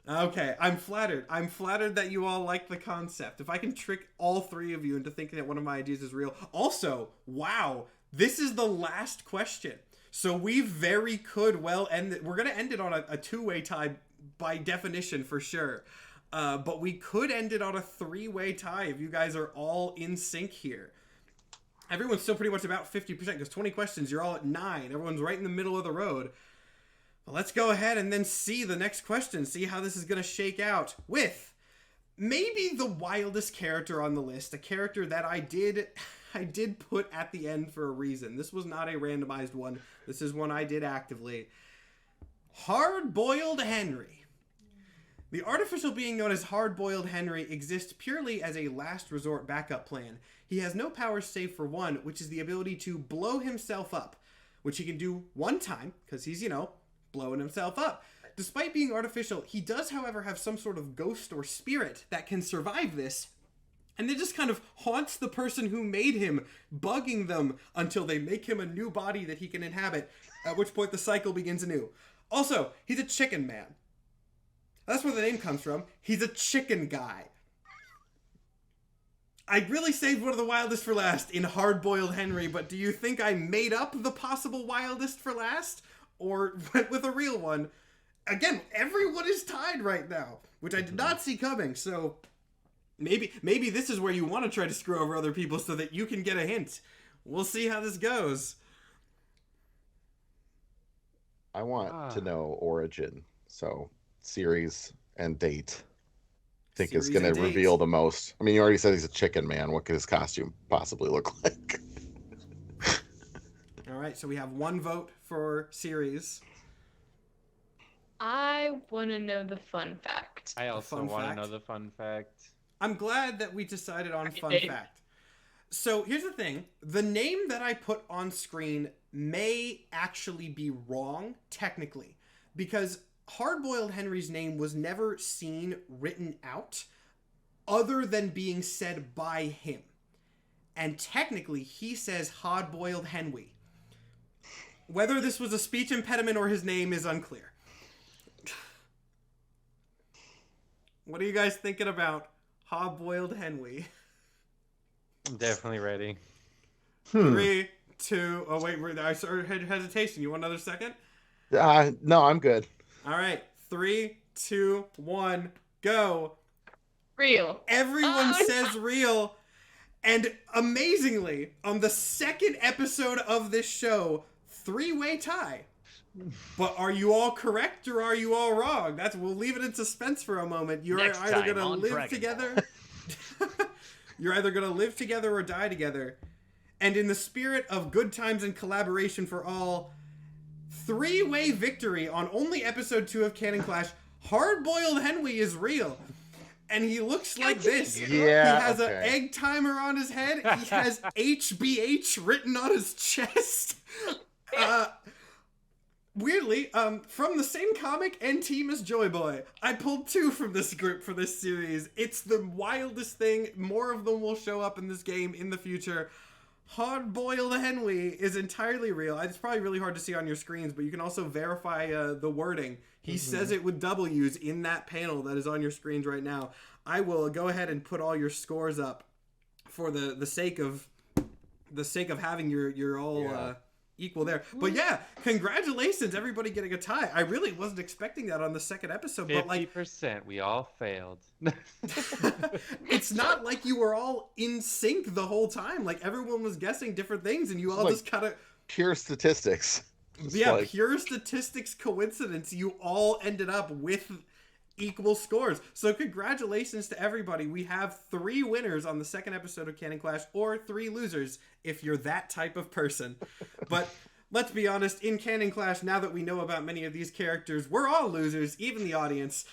Okay, I'm flattered. I'm flattered that you all like the concept. If I can trick all three of you into thinking that one of my ideas is real. Also, wow, this is the last question. So we very could well end it. We're going to end it on a two-way tie by definition for sure. But we could end it on a three-way tie if you guys are all in sync here. Everyone's still pretty much about 50% because 20 questions, you're all at 9. Everyone's right in the middle of the road. Well, let's go ahead and then see the next question, see how this is going to shake out with maybe the wildest character on the list, a character that I did put at the end for a reason. This was not a randomized one. This is one I did actively. Hard-boiled Henry. The artificial being known as Hard-boiled Henry exists purely as a last resort backup plan. He has no powers save for one, which is the ability to blow himself up, which he can do one time, because he's, blowing himself up. Despite being artificial, he does, however, have some sort of ghost or spirit that can survive this, and it just kind of haunts the person who made him, bugging them until they make him a new body that he can inhabit, at which point the cycle begins anew. Also, he's a chicken man. That's where the name comes from. He's a chicken guy. I really saved one of the wildest for last in Hard-boiled Henry, but do you think I made up the possible wildest for last? Or went with a real one? Again, everyone is tied right now, which I did not see coming, so maybe this is where you want to try to screw over other people so that you can get a hint. We'll see how this goes. I want to know origin, so series and date. I think is going to reveal the most. I mean, you already said he's a chicken man. What could his costume possibly look like? All right, so we have one vote for series. I want to know the fun fact. I also want to know the fun fact. I'm glad that we decided on fun fact. So here's the thing. The name that I put on screen may actually be wrong, technically, because Hard-boiled Henry's name was never seen written out other than being said by him. And technically, he says Hard-boiled Henry. Whether this was a speech impediment or his name is unclear. What are you guys thinking about Hard-boiled Henry? I'm definitely ready. 3, 2... Oh, wait. I heard hesitation. You want another second? No, I'm good. All right. 3, 2, 1, go. Real. Everyone says real. And amazingly, on the second episode of this show, three-way tie. But are you all correct or are you all wrong? We'll leave it in suspense for a moment. You're either going to live together. You're either going to live together or die together. And in the spirit of good times and collaboration for all, three-way victory on only episode 2 of Canon Clash. Hard-boiled Henry is real. And he looks like this. Yeah, he has an egg timer on his head. He has HBH written on his chest. Weirdly, from the same comic and team as Joy Boy. I pulled 2 from this group for this series. It's the wildest thing. More of them will show up in this game in the future. Hard-boiled Henry is entirely real. It's probably really hard to see on your screens, but you can also verify the wording. He says it with W's in that panel that is on your screens right now. I will go ahead and put all your scores up for the sake of having your all equal there. But yeah, congratulations, everybody getting a tie. I really wasn't expecting that on the second episode. 50%. But like, we all failed. it's not like you were all in sync the whole time. Like everyone was guessing different things, and you all just kind of pure statistics. Pure statistics coincidence. You all ended up with equal scores. So congratulations to everybody. We have 3 winners on the second episode of Canon Clash, or 3 losers if you're that type of person. But let's be honest, in Canon Clash, now that we know about many of these characters, we're all losers, even the audience.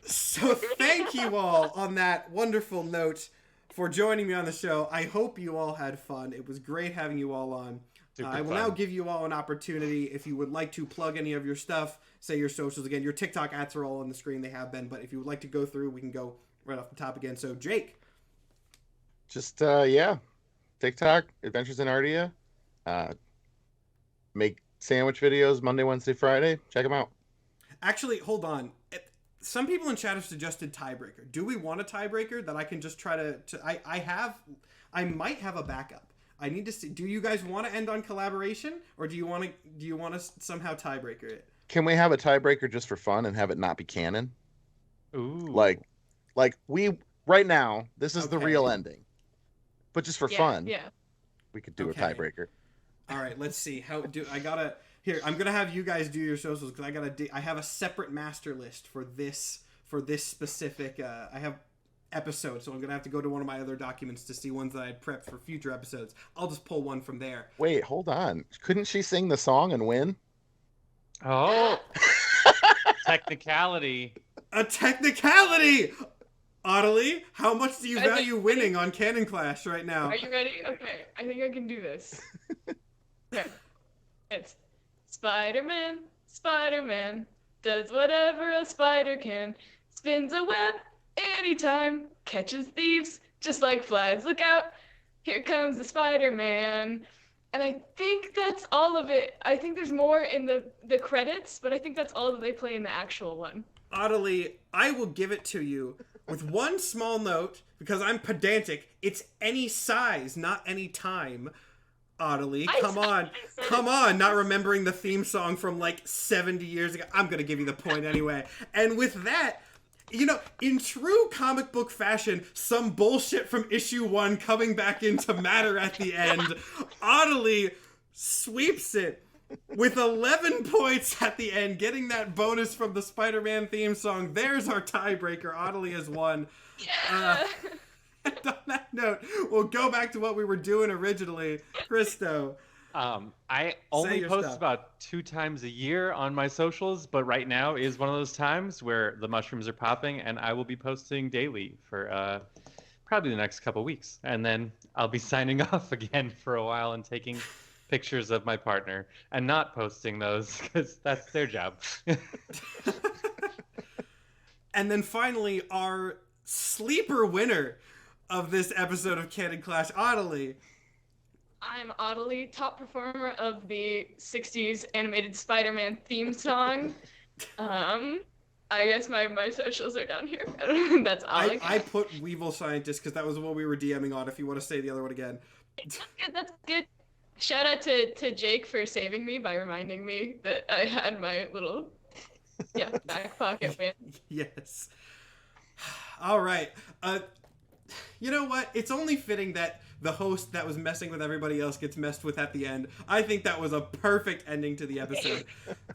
So thank you all on that wonderful note for joining me on the show. I hope you all had fun. It was great having you all on. I will now give you all an opportunity if you would like to plug any of your stuff, say your socials again. Your TikTok ads are all on the screen. They have been. But if you would like to go through, we can go right off the top again. So, Jake. Just, TikTok, Adventures in Ardia. Make sandwich videos Monday, Wednesday, Friday. Check them out. Actually, hold on. some people in chat have suggested tiebreaker. Do we want a tiebreaker that I can just try to I might have a backup. I need to see. Do you guys want to end on collaboration, or do you want to somehow tiebreaker it? Can we have a tiebreaker just for fun and have it not be canon? Ooh. Like we right now, this is the Okay. real ending. But just for fun, Yeah. we could do Okay. a tiebreaker. All right, let's see. I'm gonna have you guys do your socials because I have a separate master list for this specific. I have episode, so I'm gonna have to go to one of my other documents to see ones that I prepped for future episodes. I'll just pull one from there. Wait, hold on. Couldn't she sing the song and win? Oh. Technicality. A technicality! Audley, how much do you value winning on Canon Clash right now? Are you ready? Okay, I think I can do this. Okay. It's Spider-Man, Spider-Man, does whatever a spider can, spins a web anytime, catches thieves just like flies. Look out, here comes the Spider-Man. And I think that's all of it. I think there's more in the credits, but I think that's all that they play in the actual one. Audley, I will give it to you with one small note, because I'm pedantic. It's any size, not any time. Audley, come on, not remembering the theme song from like 70 years ago. I'm gonna give you the point anyway. And with that, in true comic book fashion, some bullshit from issue 1 coming back into matter at the end, Audley sweeps it with 11 points at the end, getting that bonus from the Spider-Man theme song. There's our tiebreaker. Audley has won. Yeah. And on that note, we'll go back to what we were doing originally. Christo. I only your post stuff. about 2 times a year on my socials, but right now is one of those times where the mushrooms are popping, and I will be posting daily for probably the next couple weeks. And then I'll be signing off again for a while and taking pictures of my partner and not posting those because that's their job. And then finally, our sleeper winner of this episode of Canon Clash, Audley. I'm Audley, top performer of the 60s animated Spider-Man theme song. I guess my socials are down here. That's all I got. I put Weevil Scientist because that was the one we were DMing on, if you want to say the other one again. That's good. Shout out to Jake for saving me by reminding me that I had my little back pocket win. Yes. All right. You know what? It's only fitting that the host that was messing with everybody else gets messed with at the end. I think that was a perfect ending to the episode.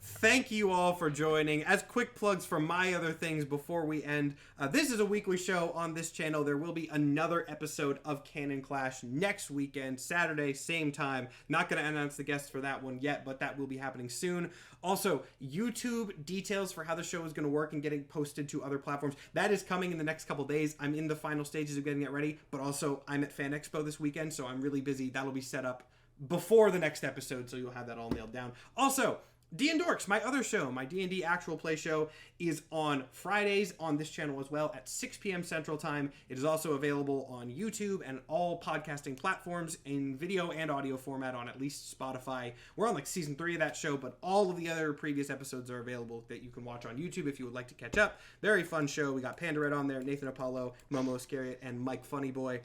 Thank you all for joining. As quick plugs for my other things before we end, this is a weekly show on this channel. There will be another episode of Canon Clash next weekend, Saturday, same time. Not going to announce the guests for that one yet, but that will be happening soon. Also, YouTube details for how the show is going to work and getting posted to other platforms. That is coming in the next couple days. I'm in the final stages of getting it ready, but also I'm at Fan Expo this weekend, so I'm really busy. That'll be set up before the next episode, so you'll have that all nailed down. Also, DnDorks, my other show, my D&D actual play show, is on Fridays on this channel as well at 6 p.m. Central Time. It is also available on YouTube and all podcasting platforms in video and audio format on at least Spotify. We're on like season 3 of that show, but all of the other previous episodes are available that you can watch on YouTube if you would like to catch up. Very fun show. We got Panda Red on there, Nathan Apollo, Momo Iscariot, and Mike Funnyboy.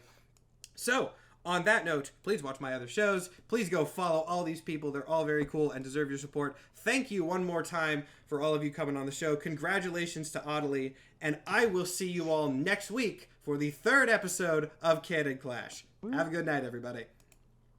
So, on that note, please watch my other shows. Please go follow all these people. They're all very cool and deserve your support. Thank you one more time for all of you coming on the show. Congratulations to Audley. And I will see you all next week for the 3rd episode of Canon Clash. Have a good night, everybody.